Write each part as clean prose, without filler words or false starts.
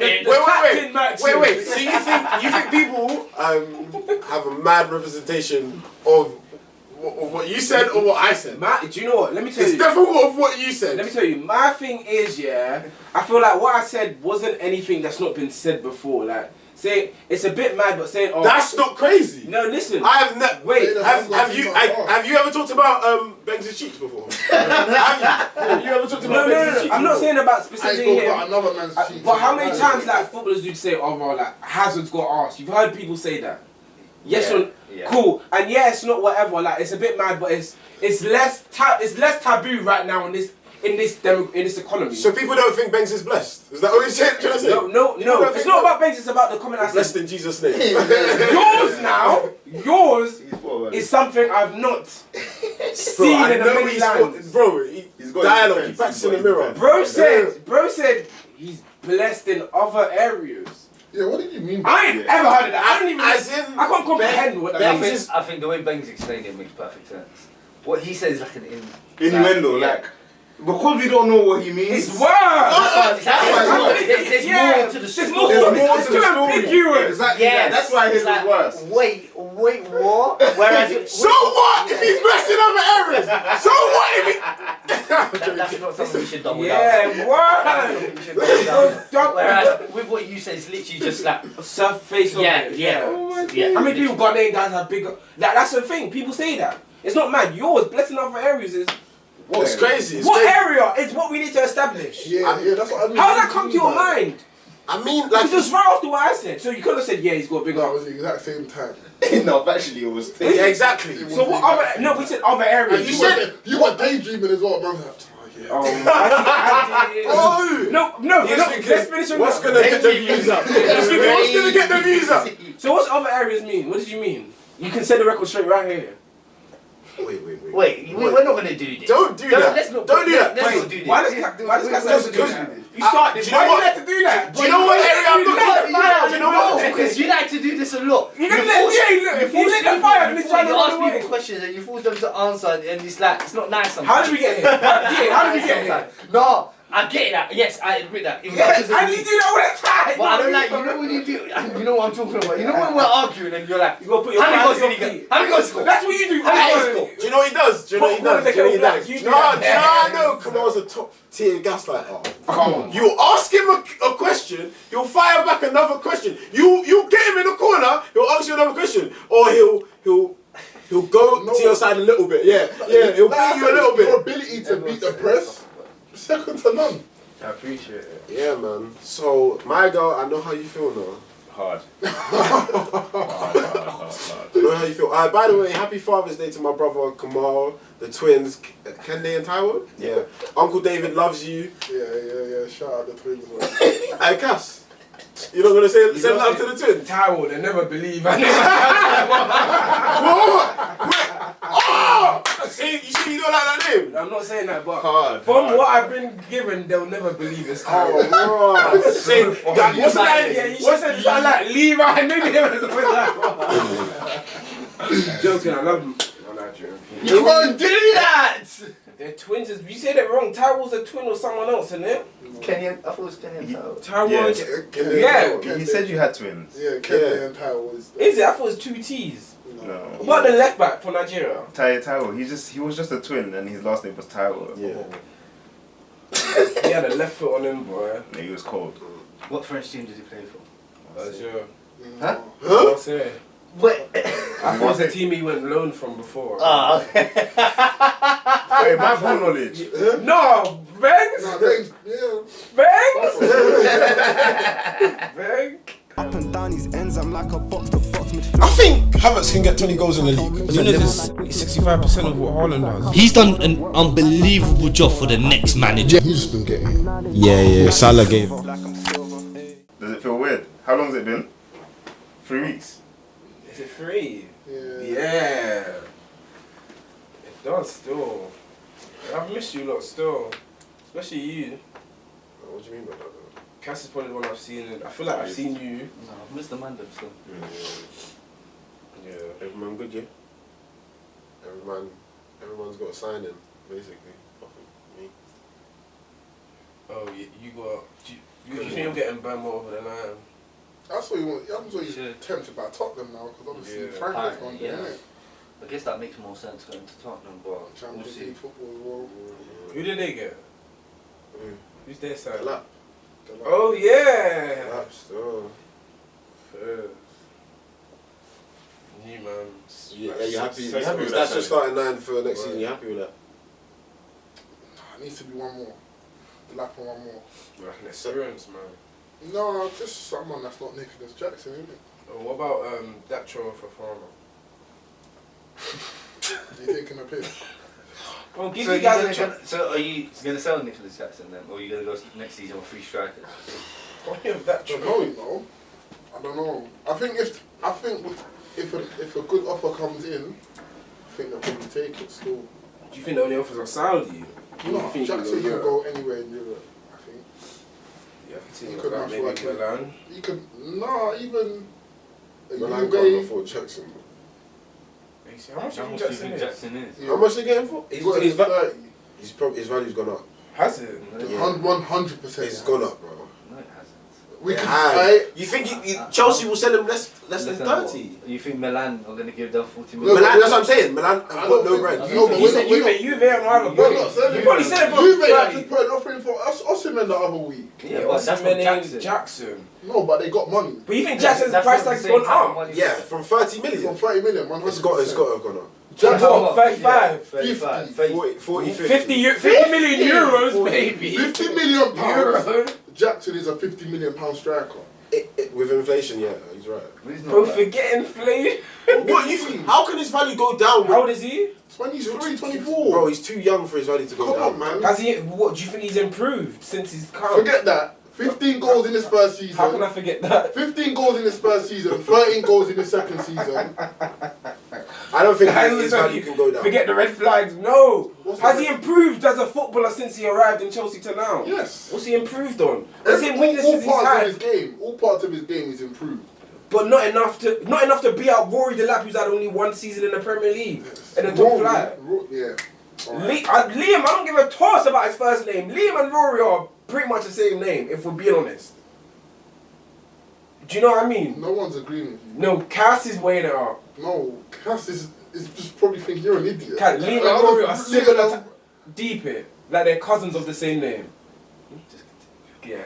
Wait. So you think people have a mad representation of what you said or what I said? Do you know what? Let me tell you. It's different of what you said. Let me tell you. My thing is, I feel like what I said wasn't anything that's not been said before. Like, say it's a bit mad, but saying, "Oh, that's not crazy." No, listen. I have never. Wait, have you ever talked about Banks' cheeks before? have you ever talked about Banks' cheeks? I'm not saying about specifically him. Another man's cheeks. But how many times like footballers do say, "Oh, bro, like Hazard's got arse"? You've heard people say that. Yes or cool, and it's not whatever. Like it's a bit mad, but it's less taboo right now in this economy. So people don't think Banks is blessed. Is that what you're trying to say? No. It's not about Banks. It's about the comment I said. Blessed in Jesus' name. Yours is something I've not seen in a many lands. Bro, he's got dialogue. He practices in the mirror. Bro said he's blessed in other areas. Yeah, what did you mean? I ain't ever heard of that. I don't even. I can't comprehend what that means. I think the way Banks explained it makes perfect sense. What he says is like an innuendo, like. Because we don't know what he means. It's worse! There's more to the story. It's too ambiguous. Exactly. Yes. That's why his is worse. Wait, what? Whereas so what if he's blessed in other areas? So what if he... That's not something we should double down. Yeah, what? Whereas with what you said, it's literally just like surface of it. Yeah. How many people Ghanaian guys have bigger... That's the thing. People say that. It's not mad. Yours, blessed in other areas is... It's crazy. What area is what we need to establish? Yeah, that's what I mean. How does that come to your mind? I mean, like... It's just right after what I said. So you could have said, he's got a big arm. It was the exact same time. No, actually it was... Yeah, exactly. So what other... No, we said other areas. You were daydreaming as well, bro. No, let's finish on what's going to get the views up? What's going to get the views up? So what's other areas mean? What did you mean? You can set the record straight right here. Wait, we're not gonna do this. Don't do that. Let's not do that. Let's not do this. Why does Cass do that? You started. Why you let to do that? Do you know what area I'm looking at? Do you know what? Because you like to do this a lot. You let the fire and you ask people questions and you force them to answer and it's like, it's not nice sometimes. How did we get here? How did we get here? No. I get that. Yes, I admit that. And you do that all the time. But I don't like. You know when you do. You know what I'm talking about. You know when we're arguing and you're like, you gotta put your how many goals score? That's what you do. Do you know what he does? Do you know what he does? No, Kamal's a top tier gaslighter. Come on. You ask him a question, he'll fire back another question. You get him in the corner, he'll ask you another question, or he'll go to your side a little bit. Yeah, he'll beat you a little bit. Your ability to beat the press. Second to none. I appreciate it. Yeah, man. So, my girl, I know how you feel now. Hard. I know how you feel. By the way, happy Father's Day to my brother Kamal, the twins, Kende and Taiwo. Yeah. Uncle David loves you. Yeah. Shout out the twins, man. Hey, Cass. You're not going to say love to the twins? Taiwo, they never believe. What? See, you don't like that name? I'm not saying that, but hard. What I've been given, they'll never believe it's Taiwo. What's the name? You said it's like Levi, maybe they would have that. Joking, I love them. You won't do that! They're twins. You said it wrong. Tyro's a twin or someone else, isn't it? Kenny, I thought it was Kenny and Tyro. Tyro. Yeah. You said you had twins. Yeah, Kenny and Tyro. Is it? I thought it was two T's. No. What about the left back for Nigeria? Tyro. He was just a twin, and his last name was Tyro. Yeah. He had a left foot on him, boy. Yeah, he was cold. What French team does he play for? Azure. Huh? What's it? What? I thought it was a team he went loan from before. Hey, my full knowledge. No, Banks. Banks. Banks. Up and down these ends, I'm like a box to box. I think Havertz can get 20 goals in the league. Nunes is 65% of what Haaland does. He's done an unbelievable job for the next manager. He's just been getting. Yeah. Salah gave. Does it feel weird? How long has it been? 3 weeks. Is it 3? Yeah. It does still. I've missed you lot still. Especially you. What do you mean by that? Cass is probably the one I've seen. I feel like I've seen you. No, I've missed the man them still. Yeah. Everyone good, yeah? Everyone's got a sign in, basically. Me. Oh, you got... You think you're getting burned more over the line? That's what you want. That's what Sure. you're tempted by Tottenham now, because obviously Yeah. Frank's gone there, Yeah. innit? I guess that makes more sense going to Tottenham, but we'll Champions see. League football as well. Who did they get? Mm. Who's their side? The lap. Oh yeah. Laps, oh. New man. Yeah, you happy? You Sesko happy with with that? that Just starting 9 for next season. You happy with that? It needs to be one more. The lap and one more. Like an experience, man. No, just someone that's not Nicholas Jackson, isn't it? Oh, what about that Cho for Farmer? You taking a piss? Well, give So, you guys a chance. so are you going to sell Nicholas Jackson then, or are you going to go next season with 3 strikers? That I Cho. don't know, you know. I don't know. I think if a good offer comes in, I think they'll probably take it still. Do you think the only offers are Saudi? No, think Jackson you can Europe? go anywhere in Europe, I think. Yeah, I can see He like could that. match Maybe work in. Milan. You could, no, even a Milan can't Juve. afford Jackson. How much do you think Jackson is? Jackson is? How much they getting for? He's got his 30. His value's gone up. Has it? Yeah. 100%. It's gone up, bro. No, it hasn't. We It could, has. You think Chelsea will sell him less than what? 30? You think Milan are going to give them 40 No, million? Milan, that's what I'm saying. Milan have I got don't no think- bread. No, but You said Juve and Ivan We're not selling You probably said it for Juve like 30. just put an offering for Osimhen the other week. Yeah, but that's not Jackson. Jackson. No, but they got money. But you think Jackson's That's price not the tag's same gone type of up? money. Yeah, from 30 From million. 30 million, 100%. It's got to have gone up. Jackson, What, 35? 35. 40, 50 million euros, 40, baby. 50 million pounds. Euro. Jackson is a 50 million pound striker. With inflation, yeah, he's right. He's not Bro, right. forget inflation. What you think? How can his value go down? How old is he? 23, 24. Bro, he's too young for his value to go Come down. on, man. Has he? What do you think he's improved since he's come? Forget that. 15 goals in his first season. How can I forget that? 15 goals in his first season, 13 goals in his second season. I don't think his value can go down. Forget the red flags. No. What's Has the he red- improved as a footballer since he arrived in Chelsea to now? Yes. What's he improved on? The same All weaknesses he's parts of his had, game, all parts of his game is improved. but not enough to beat out Rory Delap, who's had only 1 season in the Premier League in the top Rory, flight. Yeah. All right. Liam, I don't give a toss about his first name. Liam and Rory are pretty much the same name, if we're being honest. Do you know what I mean? No one's agreeing with you. No, Cass is weighing it up. No, Cass is just probably thinking you're an idiot. Liam and Rory are similar to deep it, like they're cousins of the same name. Yeah.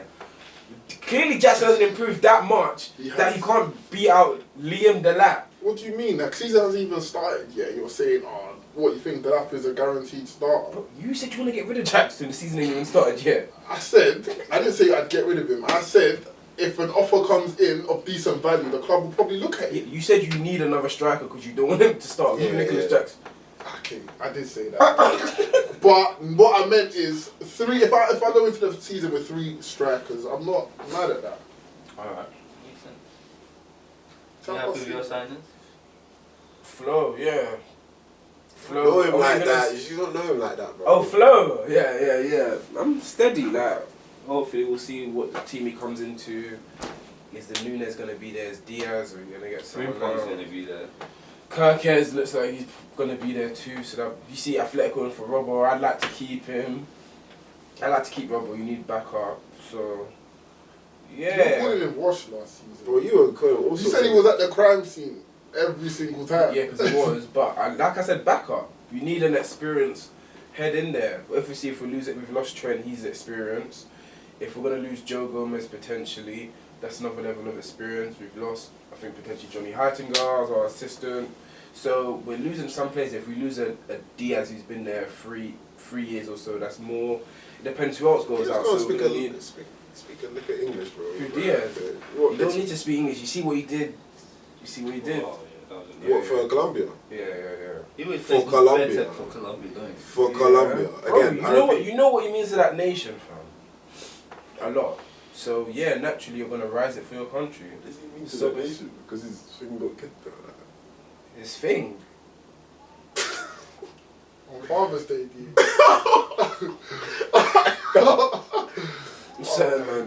Clearly, Jackson hasn't improved that much He that he has. can't beat out Liam Delap. What do you mean? Like, season hasn't even started yet. You're saying, oh, what you think Delap is a guaranteed starter? Bro, you said you want to get rid of Jackson. The season ain't even started yet. I didn't say I'd get rid of him. I said, if an offer comes in of decent value, the club will probably look at it. You said you need another striker because you don't want him to start. Yeah, Even Nicholas yeah. Jackson. Okay, I did say that. But what I meant is, if I go into the season with 3 strikers, I'm not mad at that. Alright. Makes sense. You happy with your signings? Flo, yeah. Know him Oh, like you're that. gonna- You don't know him like that, bro. Oh, Flo. Yeah. I'm steady. Like, hopefully we'll see what the team he comes into. Is the Nunes going to be there? Is Diaz? Or are you going to get someone Frimpong's else? going to be there. Gyokeres looks like he's going to be there too. So that you see Athletic going for Robbo. I'd like to keep him. I'd like to keep Robbo. You need backup. So, You were yeah. calling him Wash last season. Bro, you were calling all You sorts said he of- was at the crime scene every single time. Yeah, because it was. But like I said, backup. You need an experienced head in there. But if we lose it, we've lost Trent. He's experienced. If we're going to lose Joe Gomez potentially, that's another level of experience. We've lost, I think, potentially Johnny Heitingar as our assistant. So we're losing some players. If we lose a Diaz who's been there three years or so, that's more. It depends who else goes You out. just So gotta we're gonna need, speak a lick of English, bro. Who, Diaz? you don't need to speak English. You see what he did. You see what he did. Oh, yeah, that was What, for Colombia? Yeah. He always For plays Colombia. better for Colombia, don't he? For Colombia. Bro, Again, you know what he means to that nation, fam. A lot. So yeah, naturally you're gonna rise it for your country. What does he mean So to the nation? Because his thing got kicked out. His thing. On Father's Day, dude.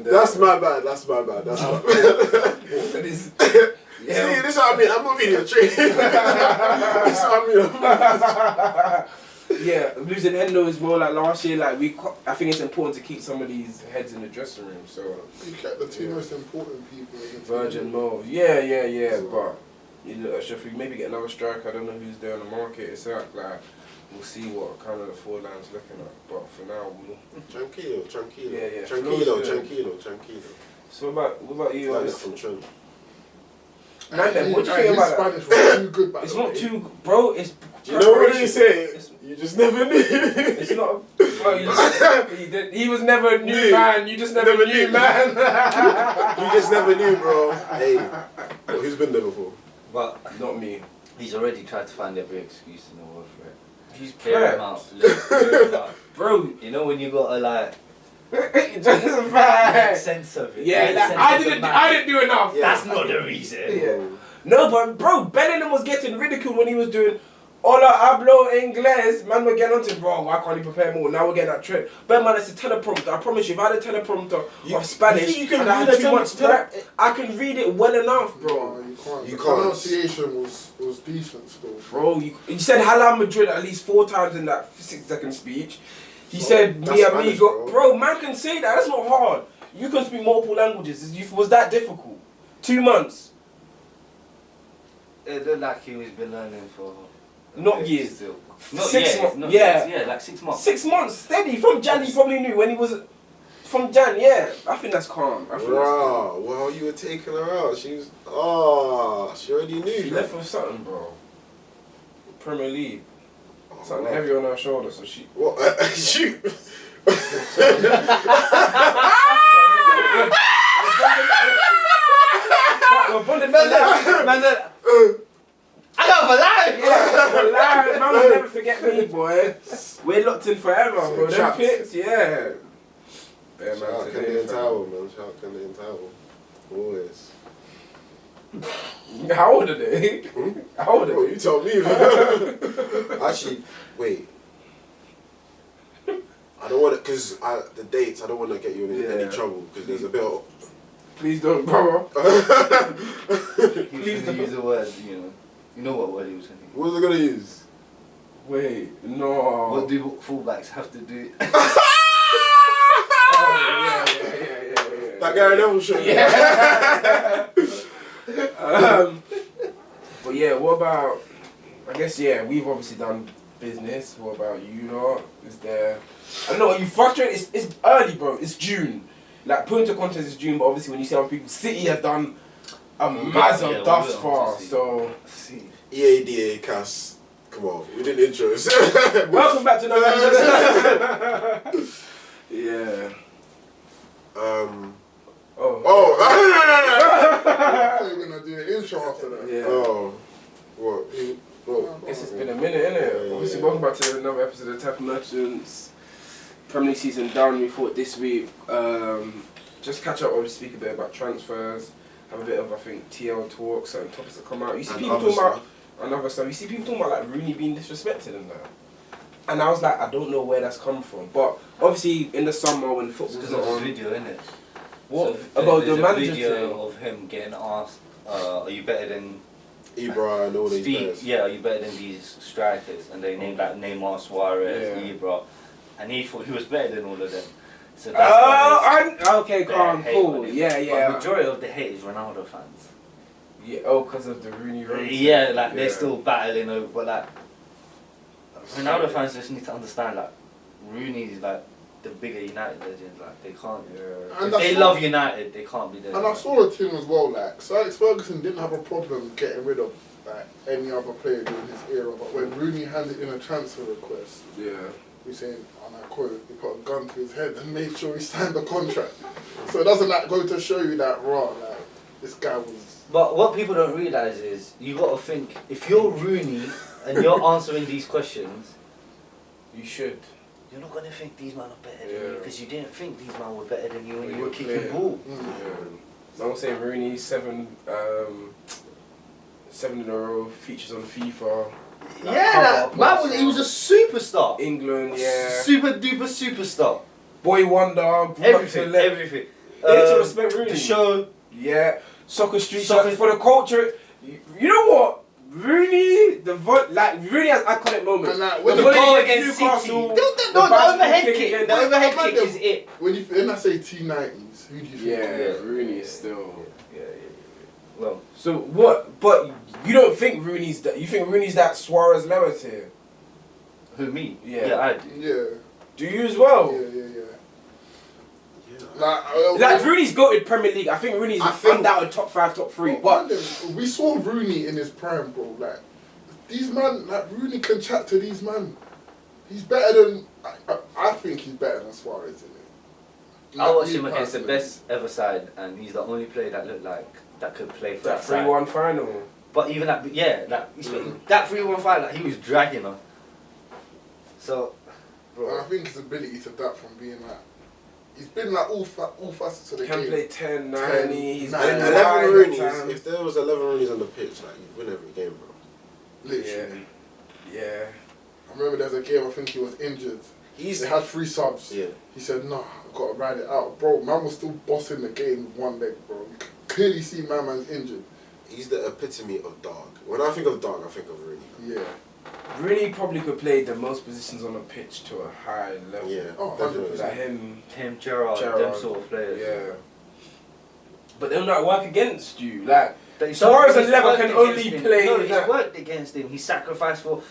That's my bad. That's my bad. That is. See, this is what I mean. I'm not being a tree. This is what I mean. Yeah, losing Hendo is more like last year. Like I think it's important to keep some of these heads in the dressing room. So you kept the two most important people. In the Virgin team. Mo. Yeah. So, But you look at Sheffield, maybe get another striker. I don't know who's there on the market. It's like we'll see what kind of the four line's looking at. But for now, Tranquilo. Yeah. Tranquilo. So what about you? Like that from Trent. Man, then, what do you think his about that? Spanish was too good back It's then. not too, bro. It's. Do you know what he said? It's- You just never knew. It's not. Bro, he was never a new New. man. You just never knew, knew. man. You just never knew, bro. Hey, well, who's been there before? But Not me. he's already tried to find every excuse in the world for it. He's Clear him prepped. out. Clear him out. Bro. You know when you gotta like Just make fact. sense of it. Yeah, Make like, sense I of the didn't man. do enough. That's not the reason. Yeah. No, but bro, Bellingham was getting ridiculed when he was doing Hola, hablo inglés. Man, we're getting onto bro. Why can't he prepare more? Now we're getting that trend. But man, it's a teleprompter. I promise you, if I had a teleprompter of Spanish you think you can and I read had a too much prep, I can read it well enough, bro. No, you can't. You The can't. pronunciation was decent still. Bro, you said Hala Madrid at least 4 times in that 6-second speech. He Bro, said that's mi Spanish, amigo. bro. Bro, man can say that. That's not hard. You can speak multiple languages. Was that difficult? 2 months. It looked like he was been learning for a Not bit years. still. 6 years, months. not Yeah. years, like 6 months. 6 months steady. From Jan, he probably knew when he was. From Jan, yeah. I think that's calm. I think that's calm. Bro, well, you were taking her out. She was. She already knew. She left with something, bro. Premier League. Oh, Something wow. heavy on her shoulder, so she. What? Shoot. We're bonded for life. Man said, I got for life. Yeah, man will never forget me, boy. We're locked in forever, bro. Them Trapped. picks, yeah. Yeah, Shout out man. Kennedy Today, and Tower, man. Shout out Kennedy and Tower. Always. How old are they? How old Bro, are they? you told me, man. Actually, wait. I don't want to, because the dates, I don't want to get you in any Yeah. trouble, because there's a bit of. Please don't, bro. He was Please gonna don't. use a word, you know what word he was gonna use. What was I going to use? Wait, no. What do fullbacks have to do? Oh, yeah. That Gary Neville show. Yeah. But yeah, what about? I guess we've obviously done business. What about you lot? Is there? I don't know. Are you frustrated? It's early, bro. It's June. Like putting to contest is June, but obviously when you see other people, City have done a mazza Yeah, thus we'll far. see. So EADA, Cass. Come on, we did intros. welcome back to the Yeah. Oh, I thought you were gonna do an intro after that. Yeah. Oh, what? Guess it's been a minute, innit? Yeah, Obviously, yeah. welcome back to another episode of Tap Merchants. Premier League season done. We thought this week, just catch up, obviously speak a bit about transfers, have a bit of, I think, TL talk, certain topics that come out. You see And people other talking about, and other stuff, you see people talking about like Rooney being disrespected and that. And I was like, I don't know where that's come from. But obviously, in the summer when football's Because not of the on. video, innit? What? So, About there's the a manager video thing? of him getting asked, are you better than Ibra and all these players. Yeah, are you better than these strikers? And they named like Neymar, Suarez, Yeah. Ibra, and he thought he was better than all of them. So that's why Okay, there's calm, hate cool. on him. Yeah, But yeah. majority of the hate is Ronaldo fans. Yeah, because of the Rooney road. Yeah, like they're still battling over, but like Ronaldo fans just need to understand like Rooney's like the bigger United legend. Like they can't. And If I they saw- love United, they can't be there. And I saw a thing as well, like Sir Alex Ferguson didn't have a problem getting rid of like any other player during his era, but when Rooney handed in a transfer request, Yeah. he's saying, and I quote, he put a gun to his head and made sure he signed the contract. So it doesn't like go to show you that like this guy was. But what people don't realise is you got to think if you're Rooney and you're answering these questions, You should. you're not gonna think these men are better than you Yeah. because you didn't think these men were better than you when When you you were were kicking playing. ball. Yeah. I'm saying Rooney 7 in a row features on FIFA. Yeah, he was a superstar. England, yeah. Super duper superstar. Boy wonder. grew up to the Everything, left. everything. They need to respect Rooney. The show. Yeah. Soccer street Soccer- for the culture. You know what? Rooney, Rooney has iconic moments. And like, The when the volley goal against against City. Newcastle, No, the bicycle overhead kick kick. against- The overhead But kick is it. When I say T90s, who do you think? Yeah, Rooney is still. Yeah. Well, So what? But you don't think Rooney's that? You think Rooney's that Suarez level tier? who, me? Yeah. Yeah, I do. Yeah. Do you as well? Yeah. Like Rooney's goated Premier League. I think Rooney's undoubted top 5, top 3. But we saw Rooney in his prime, bro. Like these man, like Rooney can chat to these man. He's better than. I think he's better than Suarez in it. I watched me him against the personally. best ever side, and he's the only player that looked like that could play for that that side. 3-1 final. But even that, that 3-1 fight, like he was dragging her. So, And I think his ability to adapt from being like, he's been like all facets of the Can game. play 10, 90. He's 10, been 11 wide at Rooney's. times. If there was 11 Rooney's on the pitch, like you'd win every game, bro. Literally. Yeah. I remember there was a game. I think he was injured. He's They had 3 subs. yeah. He said, "Nah, I've got to ride it out, bro." Man was still bossing the game with one leg, bro. You could clearly see my man's injured. He's the epitome of dog. When I think of dog, I think of Rooney. Yeah. Rooney probably could play the most positions on the pitch to a high level. Yeah, Oh, definitely. Like him. Gerrard, them sort of players. Yeah. But they'll not work against you. Like, But Suarez and he's Lever worked can against only him. play. No, he's that. worked against him. He sacrificed for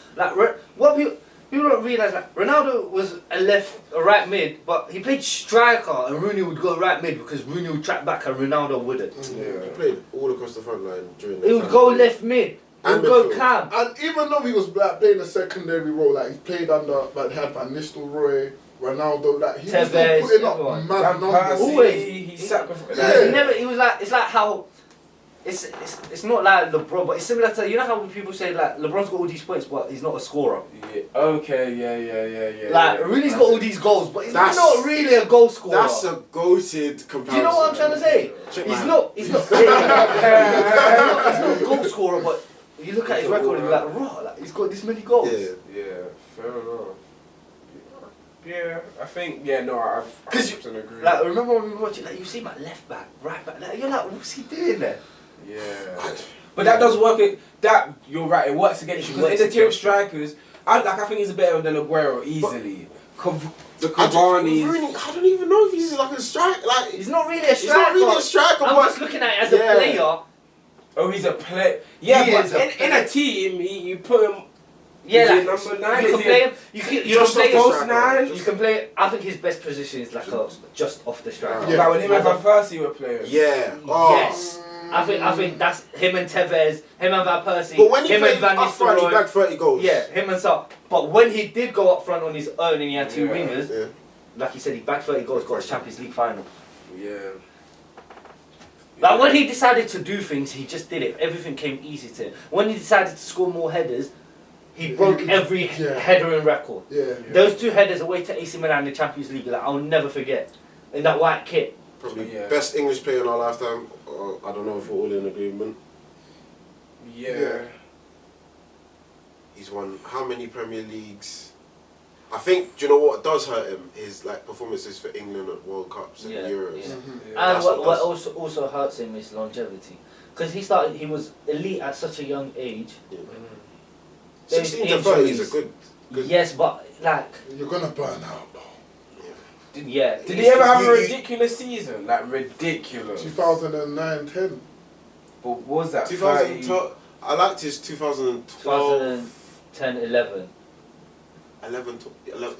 what people don't realize. Like Ronaldo was a right mid, but he played striker, and Rooney would go right mid because Rooney would track back and Ronaldo wouldn't. Yeah, he played all across the front line during. He would go left mid. He And would go midfield. cam. And even though he was like, playing a secondary role, like he played under, like he had Van Nistelrooy, Ronaldo, like he was still Tevez, putting up everyone. mad Van numbers. Persie, Always. he sacrificed. Yeah. He never. He was like. It's like how. It's not like LeBron, but it's similar to, you know how people say like LeBron's got all these points, but he's not a scorer. Yeah. Okay, yeah. Like Rooney's got all these goals, but he's That's- not really a goal scorer. That's a goated comparison. Do you know what I'm trying to say? Check my He's hand. not. He's not a goal scorer, but you look at his record and you're like, raw. Like he's got this many goals. Yeah. Fair enough. Yeah, I think, I 100% agree. Like remember when we were watching, like you see my left back, right back, like, you're like, what's he doing there? Yeah. But that does work, you're right, it works against you. Because in the tier of strikers, I think he's better than Aguero, easily. The Cavani's. Rooney, I don't even know if he's like a striker. Like He's not really a he's not striker. really a striker. I'm but just looking at it as a Yeah. player. Oh, he's a player. Yeah, He but is a in a team, you put him. Yeah, Is he like number 9? you Is can he play a- him. You can Just play off the him. striker. 9? You can play. I think his best position is like a just off the striker. Yeah. Like when him and Van Persie were playing. Yeah. Oh. Yes. I think that's him and Tevez, him and Van Persie, But when he him played and Van up front, he Nistelrooy. bagged 30 goals. Yeah, him and Saab. But when he did go up front on his own and he had 2 Yeah. wingers, Yeah. like he said, he bagged 30 goals, got his Champions League final. Yeah. Like when he decided to do things, he just did it. Everything came easy to him. When he decided to score more headers, he broke every header in record. Yeah. Those 2 headers away to AC Milan in the Champions League, like I'll never forget. In that white kit. Probably Yeah. best English player in our lifetime. Or, I don't know if we're all in agreement. Yeah. He's won how many Premier Leagues? I think, do you know what does hurt him? His like performances for England at World Cups and Euros. Yeah. Yeah. And That's what what also hurts him is longevity. Because he was elite at such a young age. Yeah. There's 16 to 30 is injuries. a good. Yes, but like, You're gonna burn out, bro. yeah. Did he ever have a ridiculous season? Like ridiculous. 2009-10. But what was that? 2012. I liked his 2012. 2010, 11. 11.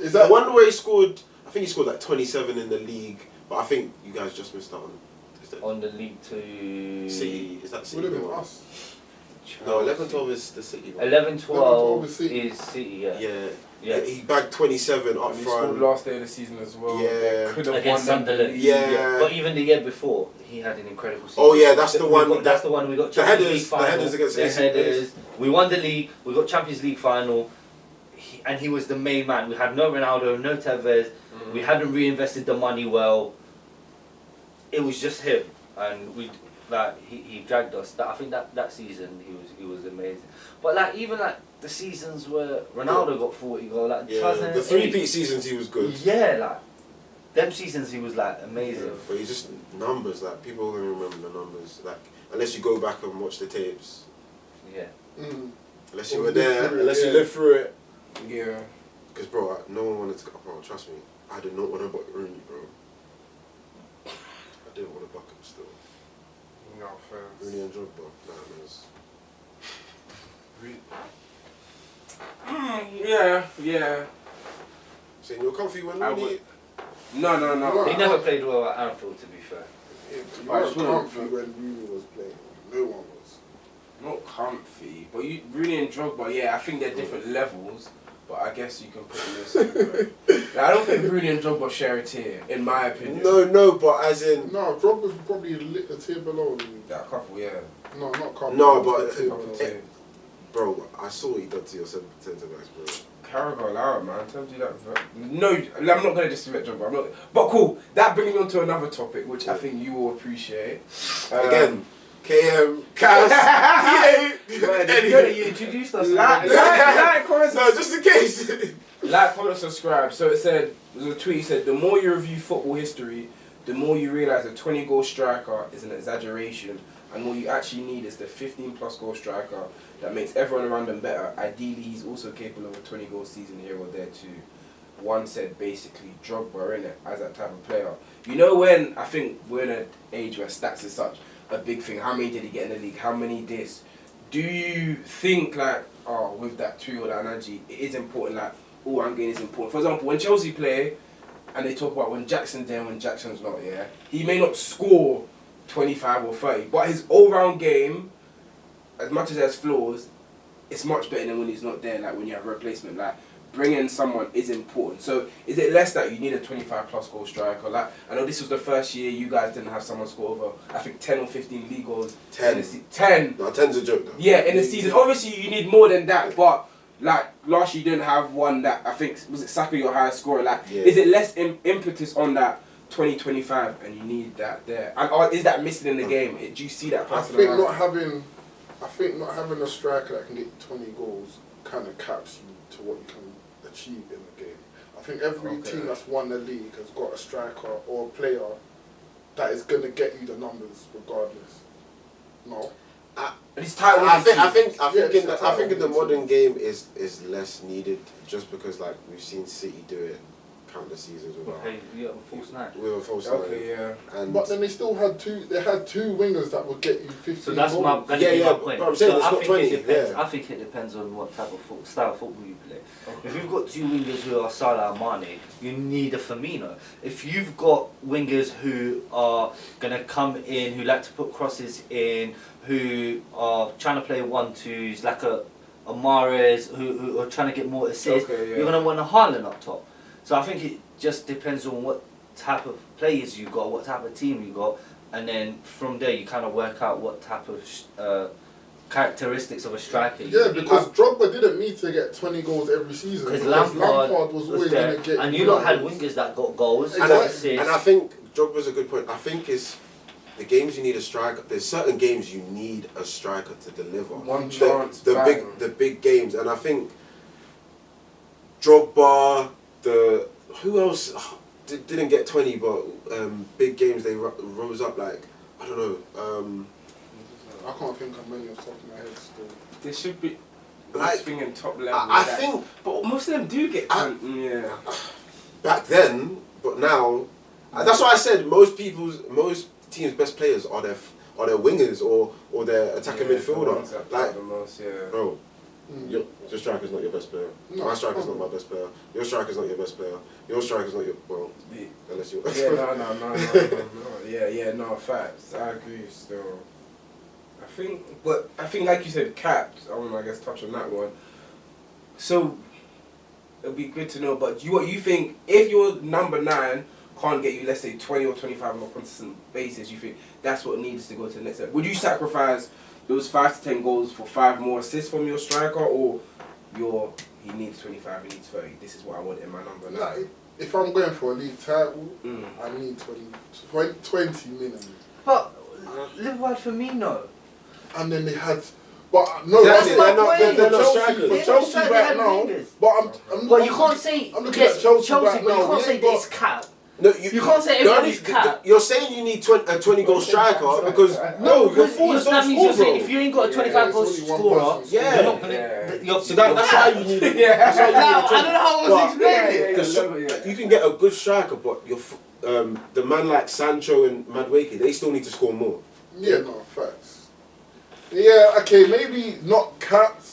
Is that- the one where he scored? I think he scored like 27 in the league, but I think you guys just missed out on. Is that On the league to City? Is that City? Would have been or- us. No, 11-12 is the City one. 11-12 is City. is City, yeah. Yeah. He bagged 27 up And he scored front. last day of the season as well. Yeah. They could have won Against that Sunderland. league. Yeah. But even the year before, he had an incredible season. Oh yeah, that's the one. That's the one we got the Champions headers- League final. the headers against the AC headers. We won the league. We got Champions League final. And he was the main man. We had no Ronaldo, no Tevez. We hadn't reinvested the money well. It was just him, and he dragged us. I think that season he was amazing. But like even like the seasons where Ronaldo got 40 goals, like Yeah, 2008. the 3-peat seasons he was good. Yeah, like them seasons he was like amazing. Yeah, but he's just numbers. Like people are gonna remember the numbers. Like unless you go back and watch the tapes. Yeah. Unless you were there, unless you lived through it. Yeah. Because, bro, no one wanted to go. Bro, trust me, I did not want to buck Rooney, bro. I didn't want to buck him still. No, fair. Rooney and Drogba, nah, Yeah. Saying you're comfy when I Rooney... would- No. He never played well at Anfield, to be fair. You weren't comfy when Rooney was playing. No one was. Not comfy, but Rooney and Drogba, yeah, I think they're different levels. But I guess you can put them in the same group. Like, I don't think Rooney and Drogba share a tier, in my opinion. No, but as in... No, Drogba's probably a tier below. That couple, yeah. No, not couple. No, but... a tier below. Bro, I saw what he did to your centre backs, bro. Carragher, Lara, man. Tell you that. No, I'm not going to disrespect Drogba. But cool. That brings me on to another topic, which I think you will appreciate. Again, KM, Cass, PA. You introduced us. Like, comment, No, just in case. like, comment, subscribe. So it said, there was a tweet, it said, the more you review football history, the more you realise a 20-goal striker is an exaggeration, and what you actually need is the 15-plus goal striker that makes everyone around them better. Ideally, he's also capable of a 20-goal season here or there too. One said basically Drogba, innit, as that type of player. You know when, I think we're in an age where stats is such a big thing. How many did he get in the league? How many this? Do you think like, oh, with that tweet or that analogy, it is important, like, all I'm getting is important. For example, when Chelsea play, and they talk about when Jackson's there, when Jackson's not, yeah, he may not score 25 or 30, but his all-round game, as much as there's flaws, it's much better than when he's not there, like when you have a replacement. Like, bringing someone is important. So, is it less that you need a 25-plus goal striker? Like, I know this was the first year you guys didn't have someone score over, I think, 10 or 15 league goals. 10. 10. No, 10's a joke, though. Yeah, in the season. Obviously, you need more than that, but like last year you didn't have one that, I think, was it Saka your highest scorer? Like, Yeah. Is it less impetus on that 2025 and you need that there? And is that missing in the game? Do you see that I passing think around? not having a striker that can get 20 goals kind of caps you to what you can achieve in the game. I think every team that's won the league has got a striker or a player that is going to get you the numbers regardless. No. It's tight. I think in the team. modern game is less needed just because like we've seen City do it countless seasons without Okay, you have a false nine. with a false Okay, nine. yeah. And But then they still had two wingers that would get you 15 So that's goals. my point. But I'm saying So it's I not think 20. it depends. Yeah. I think it depends on what type of style of football you play. If you've got two wingers who are Salah and Mane, you need a Firmino. If you've got wingers who are gonna come in, who like to put crosses in, who are trying to play 1-2s, like a Mahrez, who are trying to get more assists, Okay, yeah. you're gonna want a Haaland up top. So I think it just depends on what type of players you got, what type of team you got, and then from there you kind of work out what type of characteristics of a striker. Yeah, because Drogba didn't need to get 20 goals every season. Because Lampard was always there, going to get. and you lot had wingers that got goals, And got I, assists. and I think Drogba's a good point. I think it's the games you need a striker. There's certain games you need a striker to deliver. One chance, The bang. the big games, and I think Drogba, who else didn't get 20, but big games they rose up like I don't know. I can't think of many off the top of my head still. There should be Like, thing in top level. I think but most of them do get. Yeah. back then, but now, and that's why I said most teams' best players are their wingers or their attacking midfielder. Like, the most, yeah. bro, your striker's not your best player. No, My striker's not my best player. Your striker's not your best player. Your striker's not your unless you. Yeah, no. Yeah, no, facts. I agree still. I think like you said, capped. I want to, I guess, touch on that one. So, it'll be good to know, but what you think, if your number 9 can't get you, let's say, 20 or 25 on a consistent basis, you think that's what needs to go to the next step? Would you sacrifice those 5 to 10 goals for 5 more assists from your striker, or he needs 25, he needs 30, this is what I want in my number 9? Like, if I'm going for a league title, I need 20 minimum. But Liverpool had Firmino. And then they had, but no, Exactly, that's they're not not- they're not Chelsea, strikers. for They're not Chelsea strikers, right they had now. wingers. But I'm Well, you can't say I'm looking yes, at Chelsea right but you now. can't We say ain't that it's got- cap No, You can't say the everybody's capped. You're saying you need a 20 goal striker because your forwards that don't means score, you're saying bro. if you ain't got a 25 goal it's only one scorer, person Yeah. you're not gonna. Yeah. You're, So that's why you need. That's why you need Now, a I don't know how I was explaining it. The you can get a good striker, but the man like Sancho and Madueke, they still need to score more. Yeah, no, facts. Yeah, okay, maybe not capped,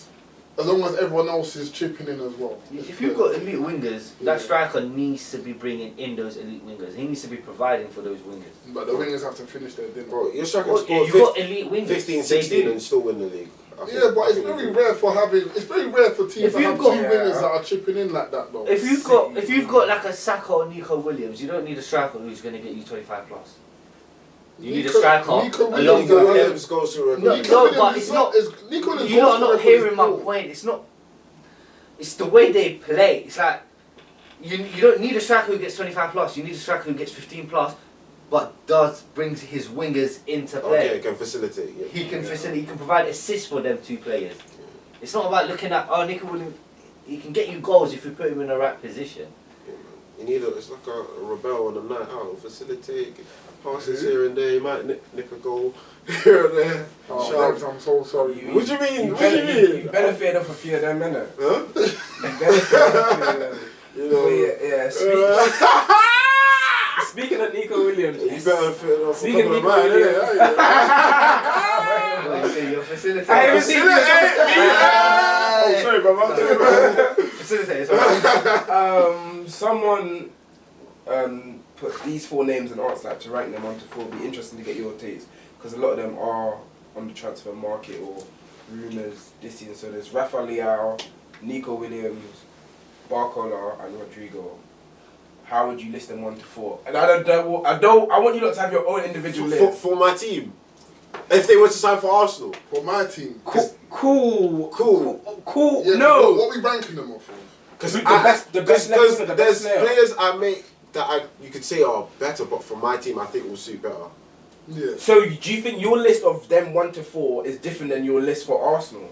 as long as everyone else is chipping in as well. If you've got elite wingers, that striker needs to be bringing in those elite wingers. He needs to be providing for those wingers. But the wingers have to finish their dinner. Bro, your striker Well, score you've got elite wingers. 15, They 16 do. and still win the league. Yeah, but it's very rare for teams If to you've have got- two wingers that are chipping in like that though. If you've got like a Saka or Nico Williams, you don't need a striker who's going to get you 25 plus. You need a striker Nico along Williams, with Williams goes through a No, Nico no, Williams but is it's not. Nico Williams You are goes not for hearing my goal. point. It's not. It's the way they play. It's like you don't need a striker who gets 25 plus. You need a striker who gets 15 plus, but brings his wingers into play. Okay, can facilitate. Yeah. He can facilitate. He can provide assists for them two players. It's not about looking at Nico Williams. He can get you goals if you put him in the right position. Yeah, man. You need it's like a rebel on a night out, facilitate, passes here and there. You might nick a goal here and there. Oh, Sharp. Rebs, I'm so sorry. What do you mean? What do you mean? You benefited off a few of them, innit? Huh? You benefited off a few of them. You know. But yeah. Speaking of Nico Williams, You better fit off a Speaking couple of of mine, Nico innit? What you say? You're facilitating. I haven't seen Oh, sorry, brother. Facilitate. Sorry. Someone put these 4 names and asked like to rank them 1 to 4. It'd be interesting to get your takes because a lot of them are on the transfer market or rumours this season. So there's Rafa Leao, Nico Williams, Barcola, and Rodrygo. How would you list them 1 to 4? And I want you lot to have your own individual list. For my team, if they were to sign for Arsenal, For my team. Cool. Yeah, No. What are we ranking them off of? because The best left winger, the there's best player. players I make that you could say are better, but for my team, I think will suit better. Yeah. So do you think your list of them 1 to 4 is different than your list for Arsenal?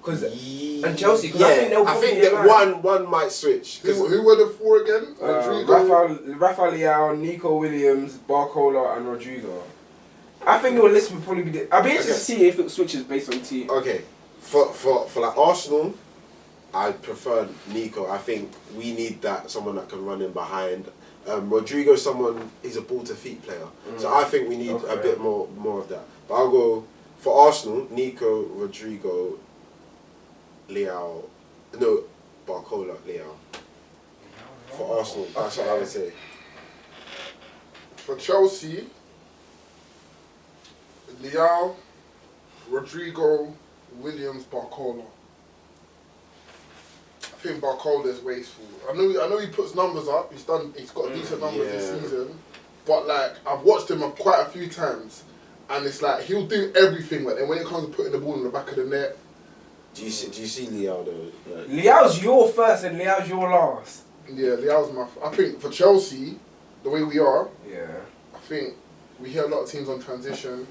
And Chelsea, 'cause I think they'll I think probably that align. one might switch. 'Cause Who were the 4 again? Rodrygo. Rafa Leao, Nico Williams, Barcola, and Rodrygo. I think your list would probably be. I'll be interested to see if it switches based on team. Okay, for like Arsenal, I prefer Nico. I think we need someone that can run in behind. Rodrygo, he's a ball to feet player, so I think we need a bit more of that. But I'll go for Arsenal: Nico, Rodrygo, Leao, Barcola, Leao. For Arsenal, that's what I would say. For Chelsea, Leao, Rodrygo, Williams, Barcola. I think Barcola is wasteful. I know he puts numbers up. He's got decent numbers this season. But like I've watched him quite a few times, and it's like he'll do everything. But then when it comes to putting the ball in the back of the net, Do you see Leao though? Like, Leao's your first and Leao's your last. yeah, Leao's I think for Chelsea, the way we are, Yeah. I think we hear a lot of teams on transition.